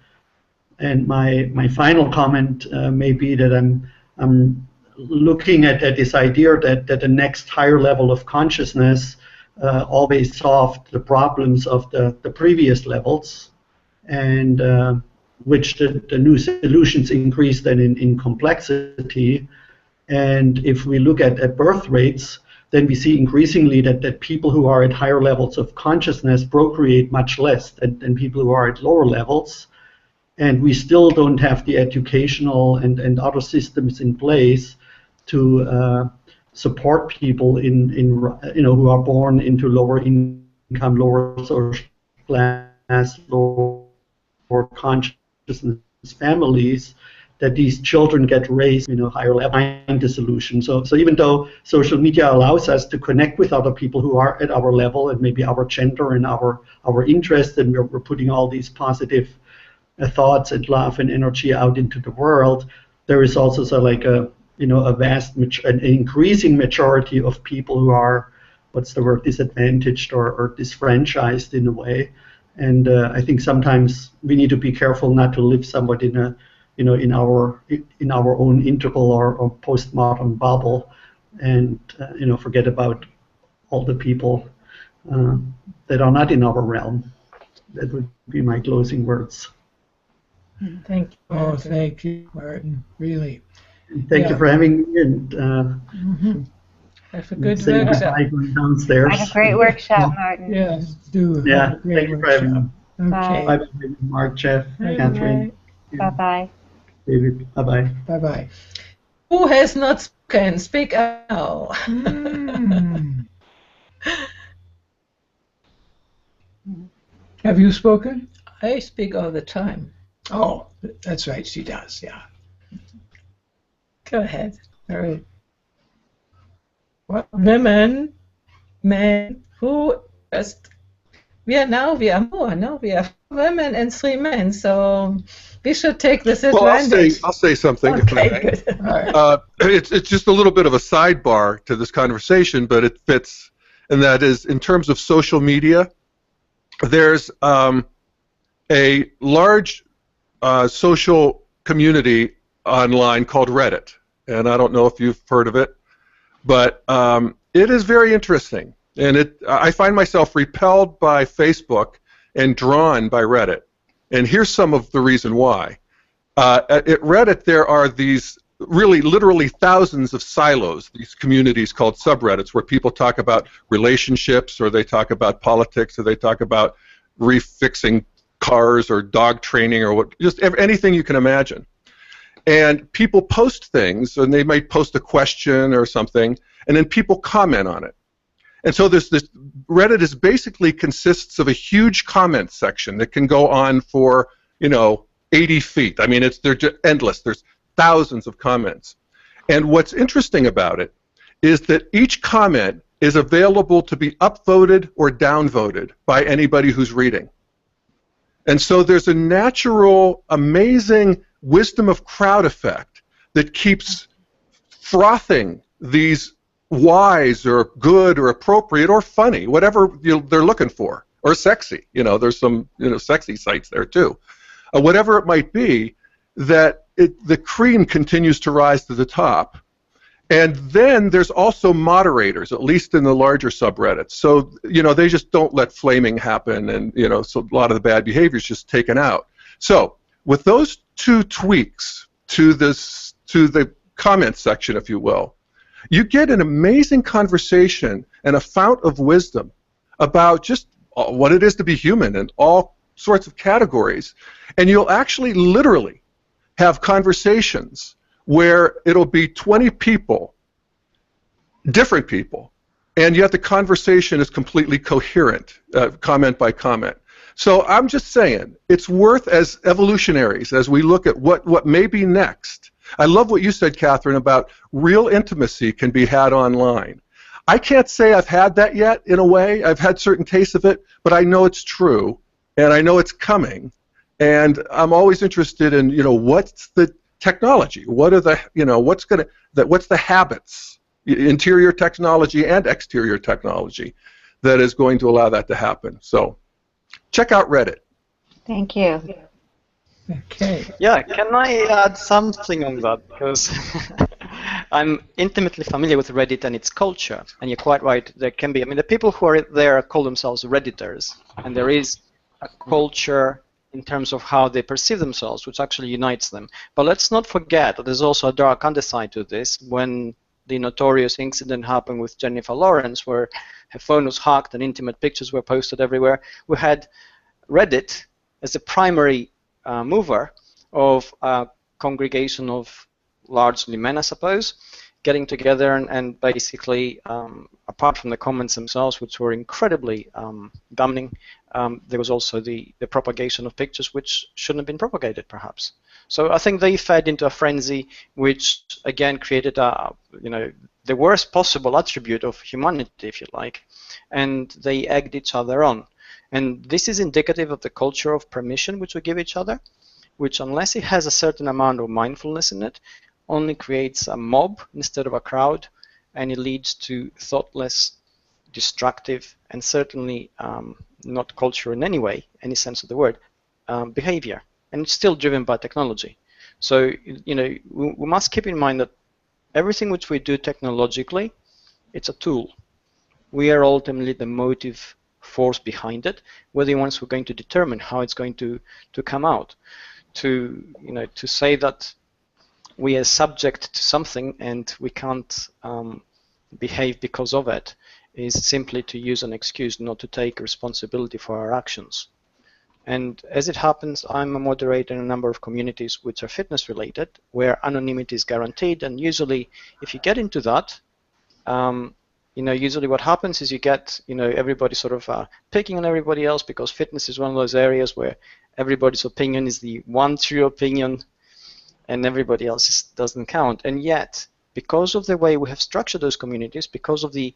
And my final comment may be that I'm looking at this idea that the next higher level of consciousness always solved the problems of the previous levels, and which the new solutions increase then in complexity. And if we look at birth rates, then we see increasingly that people who are at higher levels of consciousness procreate much less than people who are at lower levels. And we still don't have the educational and other systems in place to support people who are born into lower income, lower social class, lower consciousness families, that these children get raised, higher level, find the solution. So even though social media allows us to connect with other people who are at our level and maybe our gender and our interest, and we're putting all these positive thoughts and love and energy out into the world, there is also an increasing majority of people who are, disadvantaged or disfranchised in a way. And I think sometimes we need to be careful not to live somewhat in our own integral or postmodern bubble, and forget about all the people that are not in our realm. That would be my closing words. Thank you. Oh, thank you, Martin. Really. Thank you for having me, and have a good saying workshop. goodbye going downstairs. Have a great workshop, Martin. Yes, do. Yeah, Have a great thank you for having me. workshop. Okay. Bye, Mark, Jeff, Katherine, Bye-bye. David. Bye-bye. Bye-bye. Who has not spoken? Speak now. Have you spoken? I speak all the time. Oh, that's right, she does, yeah. Go ahead. All right. What? Women, men, who just... We are more. Now we are 4 women and 3 men, so we should take this advantage. Well, I'll say something. Okay, if I may. good. All right. It's just a little bit of a sidebar to this conversation, but it fits, and that is in terms of social media. There's a large social community online called Reddit, and I don't know if you've heard of it, but it is very interesting. And I find myself repelled by Facebook and drawn by Reddit. And here's some of the reason why. At Reddit, there are these literally thousands of silos, these communities called subreddits, where people talk about relationships, or they talk about politics, or they talk about refixing cars or dog training, or just anything you can imagine. And people post things, and they might post a question or something, and then people comment on it. And so this Reddit is basically consists of a huge comment section that can go on for 80 feet. I mean, they're just endless. There's thousands of comments. And what's interesting about it is that each comment is available to be upvoted or downvoted by anybody who's reading. And so there's a natural, amazing wisdom of crowd effect that keeps frothing these wise or good or appropriate or funny, whatever they're looking for, or sexy. There's some sexy sites there too. Whatever it might be, that the cream continues to rise to the top. And then there's also moderators, at least in the larger subreddits. So they just don't let flaming happen, and so a lot of the bad behavior is just taken out. So with those 2 tweaks to the comment section, if you will, you get an amazing conversation and a fount of wisdom about just what it is to be human in all sorts of categories. And you'll actually literally have conversations where it'll be 20 people, different people, and yet the conversation is completely coherent, comment by comment. So I'm just saying, it's worth, as evolutionaries, as we look at what may be next. I love what you said, Katherine, about real intimacy can be had online. I can't say I've had that yet, in a way. I've had certain tastes of it, but I know it's true, and I know it's coming. And I'm always interested in, what's the technology? What are the, what's the habits, interior technology and exterior technology, that is going to allow that to happen? So check out Reddit. Thank you. Okay. Yeah, can I add something on that? Because I'm intimately familiar with Reddit and its culture, and you're quite right. There can be, the people who are there call themselves Redditors, and there is a culture in terms of how they perceive themselves, which actually unites them. But let's not forget that there's also a dark underside to this. When the notorious incident happened with Jennifer Lawrence, where her phone was hacked and intimate pictures were posted everywhere, we had Reddit as the primary mover of a congregation of largely men, I suppose, getting together and basically, apart from the comments themselves, which were incredibly damning, there was also the propagation of pictures which shouldn't have been propagated, perhaps. So I think they fed into a frenzy, which again created the worst possible attribute of humanity, if you like, and they egged each other on. And this is indicative of the culture of permission which we give each other, which, unless it has a certain amount of mindfulness in it, only creates a mob instead of a crowd, and it leads to thoughtless, destructive, and certainly not culture in any way, any sense of the word, behavior. And it's still driven by technology. So, we must keep in mind that everything which we do technologically, it's a tool. We are ultimately the motive force behind it. We're the ones who are going to determine how it's going to come out. To say that we are subject to something and we can't behave because of it is simply to use an excuse not to take responsibility for our actions. And as it happens, I'm a moderator in a number of communities which are fitness related, where anonymity is guaranteed. And usually, if you get into that, usually what happens is you get, everybody sort of picking on everybody else, because fitness is one of those areas where everybody's opinion is the one true opinion, and everybody else doesn't count. And yet, because of the way we have structured those communities, because of the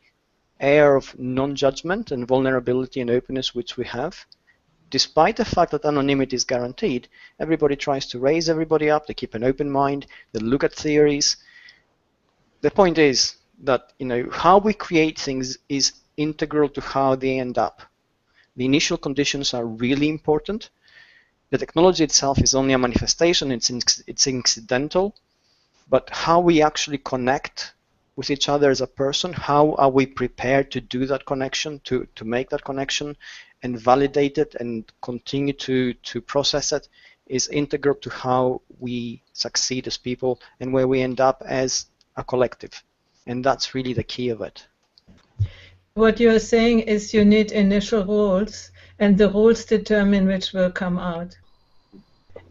air of non-judgment and vulnerability and openness which we have, despite the fact that anonymity is guaranteed, everybody tries to raise everybody up. They keep an open mind. They look at theories. The point is that how we create things is integral to how they end up. The initial conditions are really important. The technology itself is only a manifestation. It's incidental. But how we actually connect with each other as a person, how are we prepared to do that connection, to make that connection, and validate it and continue to process it, is integral to how we succeed as people and where we end up as a collective. And that's really the key of it. What you're saying is you need initial rules, and the rules determine which will come out.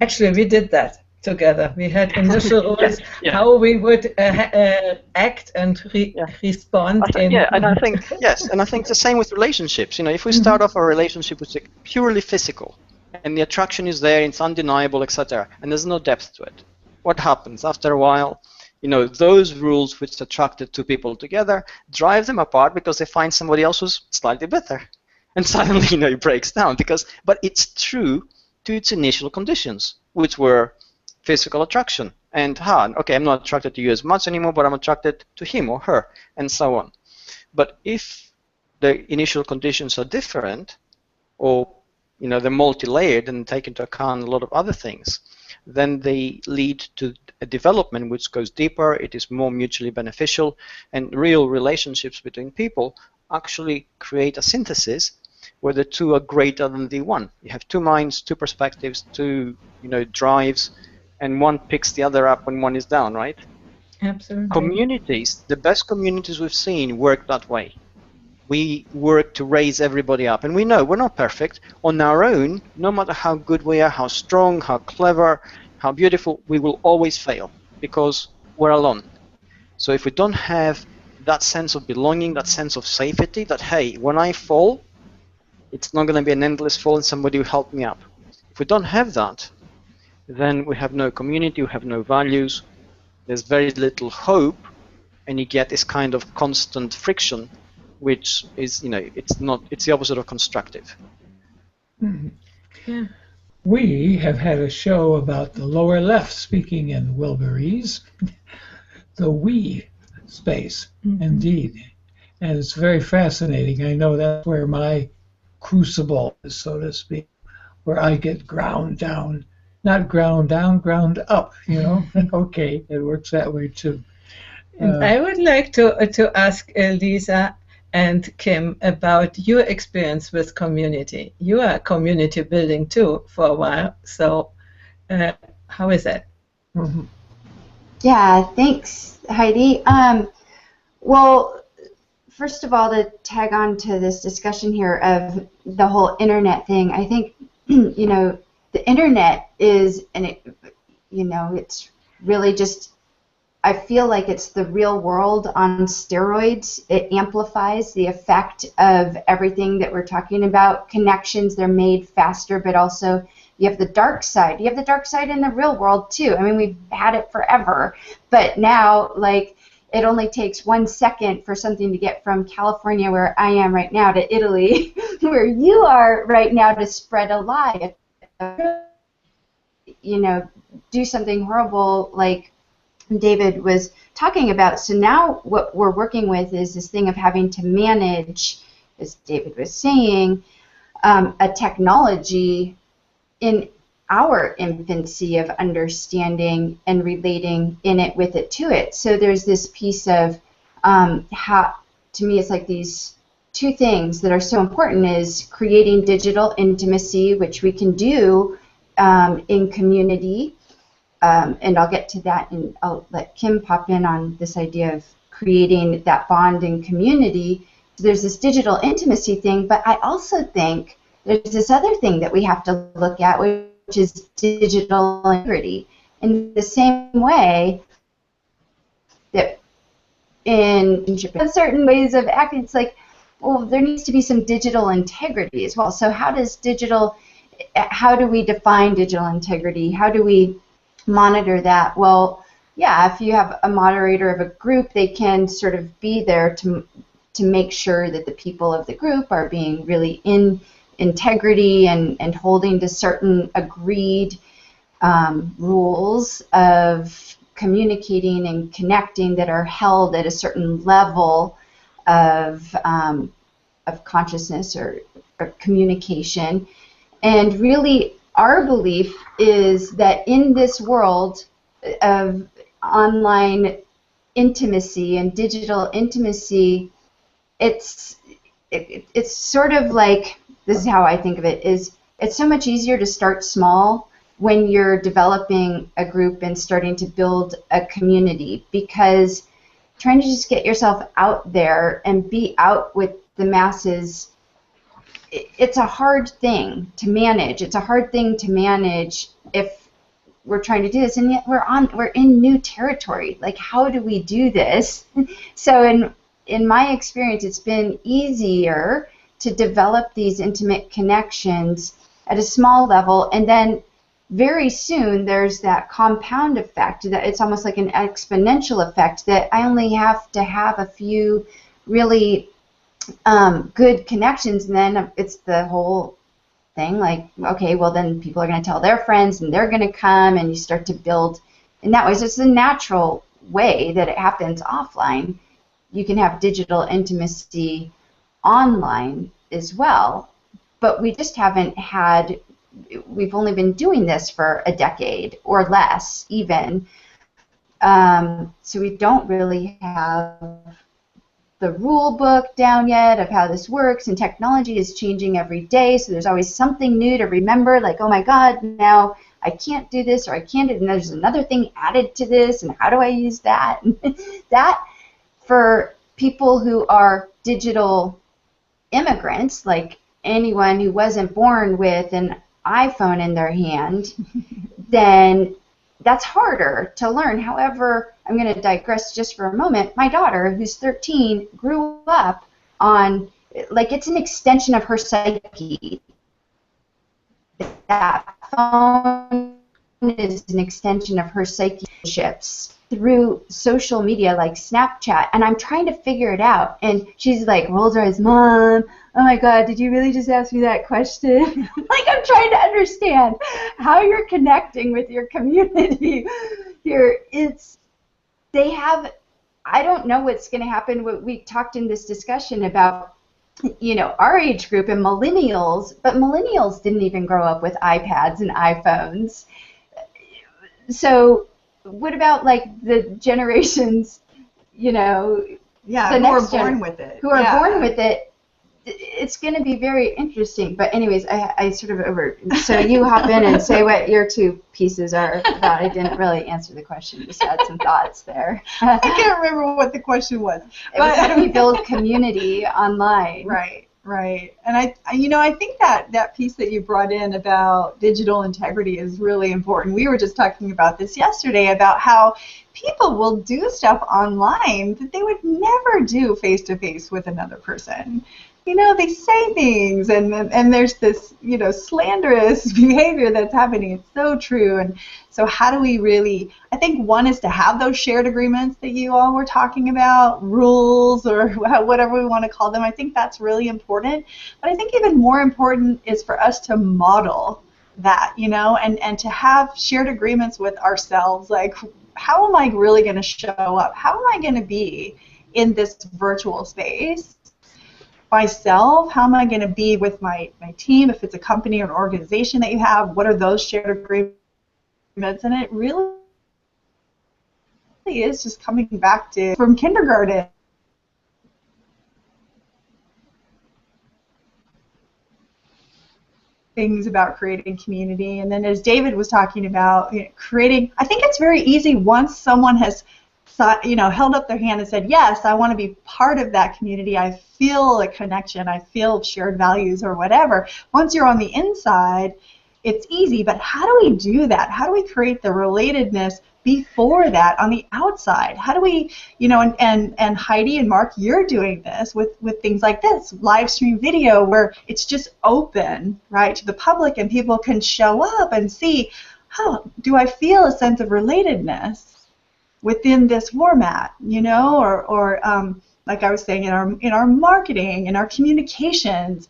Actually, we did that together. We had initial rules, how we would act and respond. And I think and I think it's the same with relationships. If we start off a relationship which is purely physical, and the attraction is there, it's undeniable, etc., and there's no depth to it, what happens after a while? Those rules which attracted two people together drive them apart because they find somebody else who's slightly better, and suddenly it breaks down. But it's true to its initial conditions, which were physical attraction, and okay, I'm not attracted to you as much anymore, but I'm attracted to him or her, and so on. But if the initial conditions are different, or they're multi-layered and take into account a lot of other things, then they lead to a development which goes deeper. It is more mutually beneficial, and real relationships between people actually create a synthesis where the two are greater than the one. You have two minds, two perspectives, two drives, and one picks the other up when one is down, right? Absolutely. Communities, the best communities we've seen work that way. We work to raise everybody up, and we know we're not perfect. On our own, no matter how good we are, how strong, how clever, how beautiful, we will always fail because we're alone. So if we don't have that sense of belonging, that sense of safety, that hey, when I fall, it's not going to be an endless fall and somebody will help me up. If we don't have that, then we have no community, we have no values, there's very little hope, and you get this kind of constant friction, which is, it's the opposite of constructive. Mm-hmm. Yeah. We have had a show about the lower left speaking in Wilburys, the we space, indeed. And it's very fascinating. I know that's where my crucible is, so to speak, where I get ground down. Not ground down, ground up, Okay, it works that way too. And I would like to ask Lisa, and Kim about your experience with community. You are community building too for a while, so how is that? Mm-hmm. Yeah, thanks, Heidi. Well, first of all, to tag on to this discussion here of the whole internet thing, I think, you know, the internet is, and it, you know, it's really just, I feel like it's the real world on steroids. It amplifies the effect of everything that we're talking about. Connections, they're made faster, but also you have the dark side. You have the dark side in the real world too. I mean, we've had it forever, but now, like, it only takes 1 second for something to get from California, where I am right now, to Italy, where you are right now, to spread a lie. You know, do something horrible like David was talking about. So now what we're working with is this thing of having to manage, as David was saying, a technology in our infancy of understanding and relating in it, with it, to it. So there's this piece of how, to me, it's like these two things that are so important, is creating digital intimacy, which we can do in community, and I'll get to that, and I'll let Kim pop in on this idea of creating that bond in community. So there's this digital intimacy thing, but I also think there's this other thing that we have to look at, which is digital integrity. In the same way that in certain ways of acting, it's like, well, there needs to be some digital integrity as well. So how do we define digital integrity? How do we monitor that? Well, yeah, if you have a moderator of a group, they can sort of be there to make sure that the people of the group are being really in integrity and holding to certain agreed rules of communicating and connecting that are held at a certain level of consciousness or communication. And really, our belief is that in this world of online intimacy and digital intimacy, it's sort of like, this is how I think of it, is it's so much easier to start small when you're developing a group and starting to build a community, because trying to just get yourself out there and be out with the masses, it's a hard thing to manage. It's a hard thing to manage if we're trying to do this, and yet we're in new territory. Like, how do we do this? So in my experience, it's been easier to develop these intimate connections at a small level, and then very soon there's that compound effect, that it's almost like an exponential effect, that I only have to have a few really good connections, and then it's the whole thing, like, okay, well, then people are going to tell their friends, and they're going to come, and you start to build in that way. So it's a natural way that it happens offline. You can have digital intimacy online as well, but we just haven't had, we've only been doing this for a decade or less even, so we don't really have the rule book down yet of how this works, and technology is changing every day, so there's always something new to remember, like, oh my god, now I can't do this, or I can't do, and there's another thing added to this, and how do I use that? That, for people who are digital immigrants, like anyone who wasn't born with an iPhone in their hand, then that's harder to learn. However, I'm going to digress just for a moment. My daughter, who's 13, grew up on, like, it's an extension of her psyche. That phone is an extension of her psyche through social media like Snapchat, and I'm trying to figure it out. And she's like, rolls her eyes, Mom, oh my God, did you really just ask me that question? Like, I'm trying to understand how you're connecting with your community here. They have, I don't know what's going to happen. We talked in this discussion about, you know, our age group and millennials, but millennials didn't even grow up with iPads and iPhones. So what about, like, the generations, you know, Yeah, the who are next born with it. Who are born with it. It's going to be very interesting. But anyways, I sort of over. So you hop in and say what your two pieces are about. I didn't really answer the question. Just had some thoughts there. I can't remember what the question was. It was how do we build community online? Right, right. And I think that piece that you brought in about digital integrity is really important. We were just talking about this yesterday about how people will do stuff online that they would never do face to face with another person. They say things, and there's this, slanderous behavior that's happening. It's so true. And so how do we really, I think one is to have those shared agreements that you all were talking about, rules or whatever we want to call them. I think that's really important. But I think even more important is for us to model that, and to have shared agreements with ourselves. Like, how am I really going to show up? How am I going to be in this virtual space? Myself, how am I going to be with my team, if it's a company or an organization that you have, what are those shared agreements? And it really is just coming back to from kindergarten. Things about creating community, and then as David was talking about, creating, I think it's very easy once someone has held up their hand and said, yes, I want to be part of that community. I feel a connection. I feel shared values or whatever. Once you're on the inside, it's easy. But how do we do that? How do we create the relatedness before that on the outside? How do we, and Heidi and Mark, you're doing this with things like this, live stream video, where it's just open, right, to the public, and people can show up and see, how do I feel a sense of relatedness within this format, or like I was saying, in our marketing, in our communications.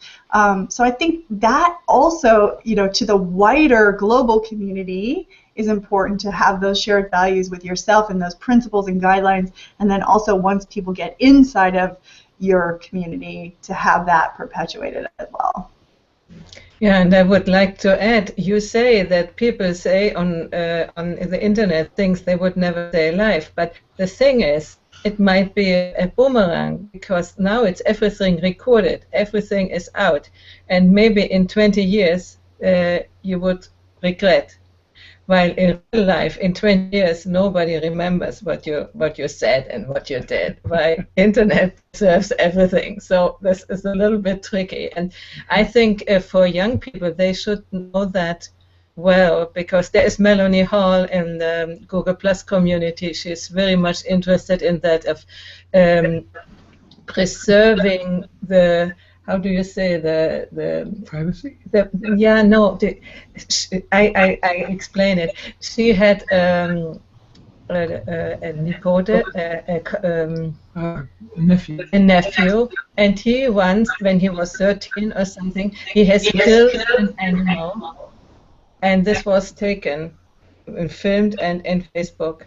So I think that also, to the wider global community is important to have those shared values with yourself and those principles and guidelines, and then also once people get inside of your community, to have that perpetuated as well. Yeah, and I would like to add, you say that people say on the internet things they would never say live, but the thing is, it might be a boomerang, because now it's everything recorded, everything is out, and maybe in 20 years you would regret. While in real life, in 20 years, nobody remembers what you said and what you did. While internet serves everything, so this is a little bit tricky. And I think for young people, they should know that well, because there is Melanie Hall in the Google Plus community. She's very much interested in that of preserving the. How do you say the privacy? I explain it. She had a nephew, and he once, when he was 13 or something, he has killed an animal, and this was taken and filmed and in Facebook.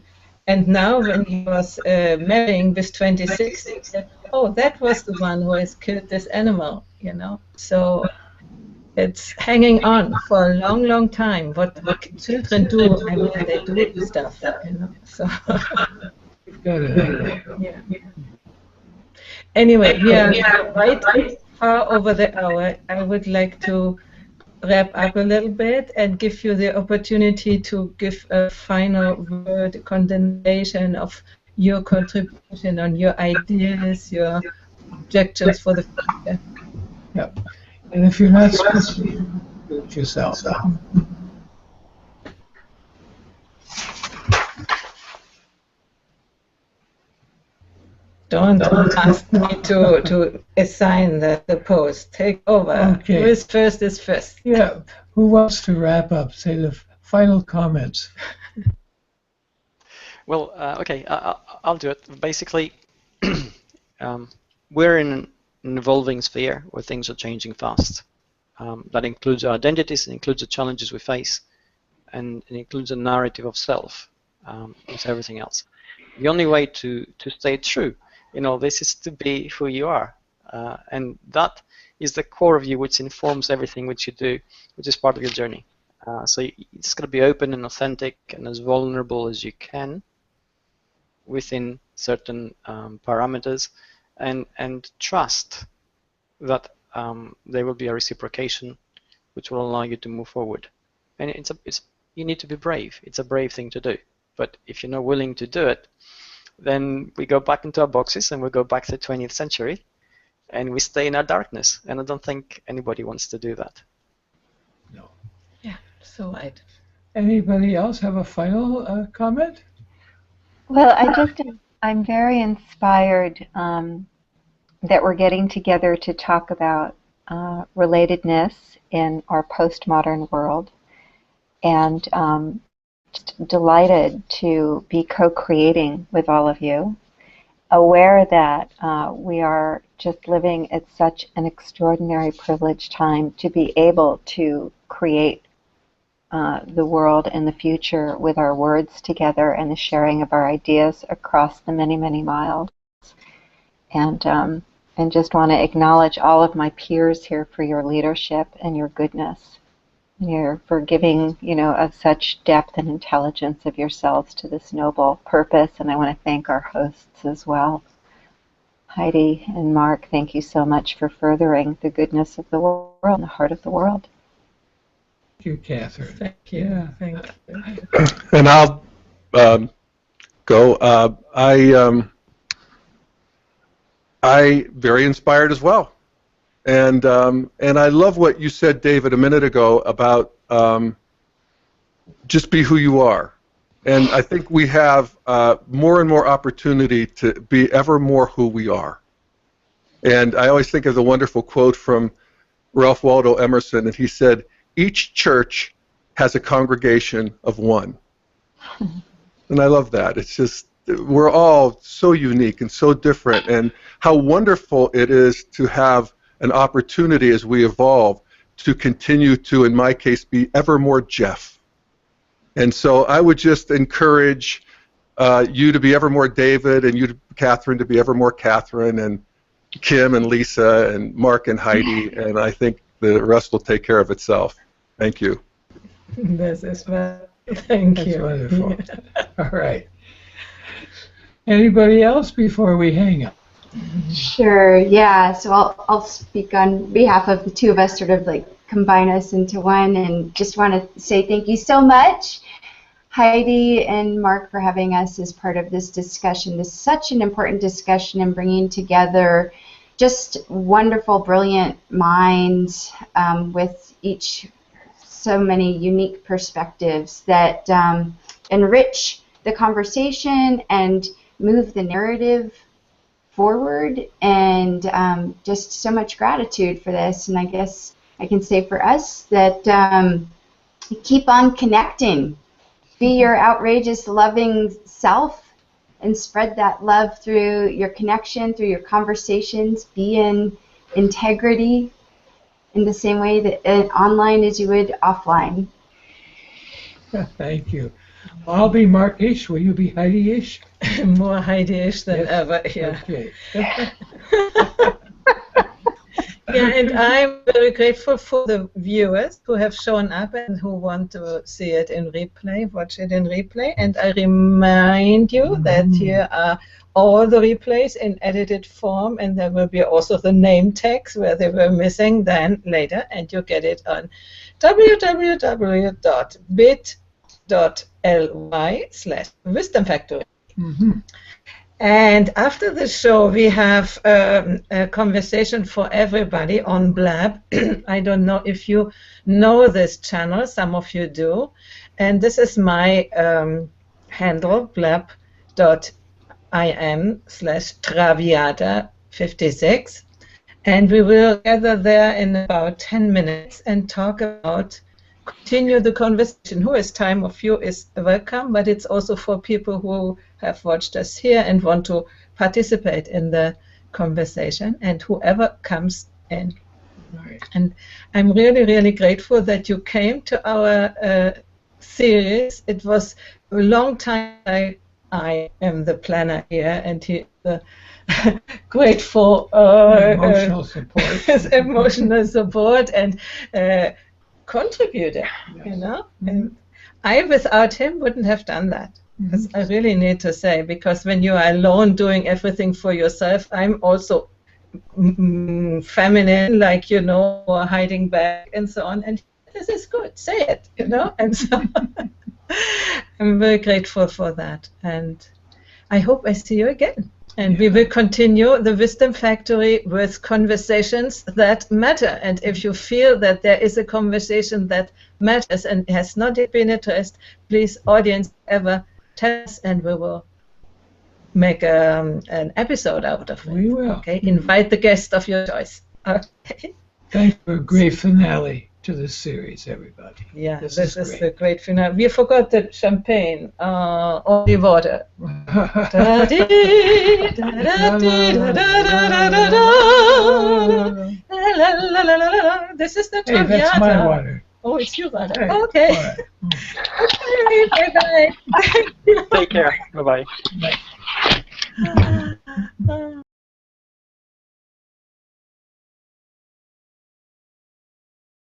And now, when he was marrying with 26, he said, "Oh, that was the one who has killed this animal," So it's hanging on for a long, long time. What children do, I mean, they do stuff, So. Yeah. Anyway, we are right far over the hour. I would like to wrap up a little bit and give you the opportunity to give a final word, condensation of your contribution on your ideas, your objections for the future. Yep. And if you're not speaking, do it yourself. Don't ask me to assign the post. Take over. Okay. Who is first is first. Yeah. Who wants to wrap up? Say the final comments. Well, okay, I'll do it. Basically, we're in an evolving sphere where things are changing fast. That includes our identities, it includes the challenges we face, and it includes a narrative of self. It's everything else. The only way to stay true, this is to be who you are, and that is the core of you, which informs everything which you do, which is part of your journey. So it's got to be open and authentic and as vulnerable as you can within certain parameters, and trust that there will be a reciprocation which will allow you to move forward. And you need to be brave. It's a brave thing to do. But if you're not willing to do it, then we go back into our boxes and we go back to the 20th century and we stay in our darkness. And I don't think anybody wants to do that. No. Yeah, so right. Anybody else have a final comment? Well, I'm very inspired that we're getting together to talk about relatedness in our postmodern world, and just delighted to be co-creating with all of you, aware that we are just living at such an extraordinary privileged time to be able to create the world and the future with our words together and the sharing of our ideas across the many, many miles. And just want to acknowledge all of my peers here for your leadership and your goodness, and for giving, of such depth and intelligence of yourselves to this noble purpose. And I want to thank our hosts as well. Heidi and Mark, thank you so much for furthering the goodness of the world and the heart of the world. Thank you, Catherine. Thank you. Yeah. Thank you. And I'll go. I very inspired as well, and I love what you said, David, a minute ago about just be who you are, and I think we have more and more opportunity to be ever more who we are. And I always think of the wonderful quote from Ralph Waldo Emerson, and he said, "Each church has a congregation of one." And I love that. It's just, we're all so unique and so different, and how wonderful it is to have an opportunity as we evolve to continue to, in my case, be ever more Jeff. And so I would just encourage you to be ever more David, and you, Katherine, to be ever more Katherine, and Kim and Lisa and Mark and Heidi, and I think the rest will take care of itself. Thank you. This is well. Thank you. That's wonderful. All right. Anybody else before we hang up? Sure, yeah. So I'll speak on behalf of the two of us, sort of like combine us into one, and just want to say thank you so much, Heidi and Mark, for having us as part of this discussion. This is such an important discussion, and bringing together just wonderful, brilliant minds with each so many unique perspectives that enrich the conversation and move the narrative forward, and just so much gratitude for this. And I guess I can say for us that keep on connecting. Be your outrageous, loving self, and spread that love through your connection, through your conversations. Be in integrity in the same way that online as you would offline. Thank you. I'll be Mark-ish. Will you be Heidi-ish? More Heidi-ish than ever. Yeah. Okay. Yeah, and I'm very grateful for the viewers who have shown up and who want to see it in replay, watch it in replay. And I remind you that here are all the replays in edited form, and there will be also the name tags where they were missing then later, and you get it on www.bit.ly/wisdomfactory. And after the show, we have a conversation for everybody on Blab. I don't know if you know this channel. Some of you do. And this is my handle, blab.im/Traviata56. And we will gather there in about 10 minutes and talk about, continue the conversation. Who has time of you is welcome, but it's also for people who have watched us here and want to participate in the conversation, and whoever comes in. Right. And I'm really, really grateful that you came to our series. It was a long time. I am the planner here, and he the grateful emotional support. Emotional support and contributor, yes. You know. And I, without him, wouldn't have done that. As I really need to say, because when you are alone doing everything for yourself, I'm also feminine, like, or hiding back and so on. And this is good. Say it, And so I'm very grateful for that. And I hope I see you again. And we will continue the Wisdom Factory with conversations that matter. And if you feel that there is a conversation that matters and has not been addressed, please, audience, ever tell us, and we will make an episode out of it. We will. Okay, invite the guest of your choice. Okay. Thanks for a great finale to this series, everybody. Yeah, this is a great finale. We forgot the champagne, only water. This is the Traviata. Hey, that's my water. Oh, it's your water. Hey, okay. Okay, bye-bye. Take care. Bye-bye. Bye.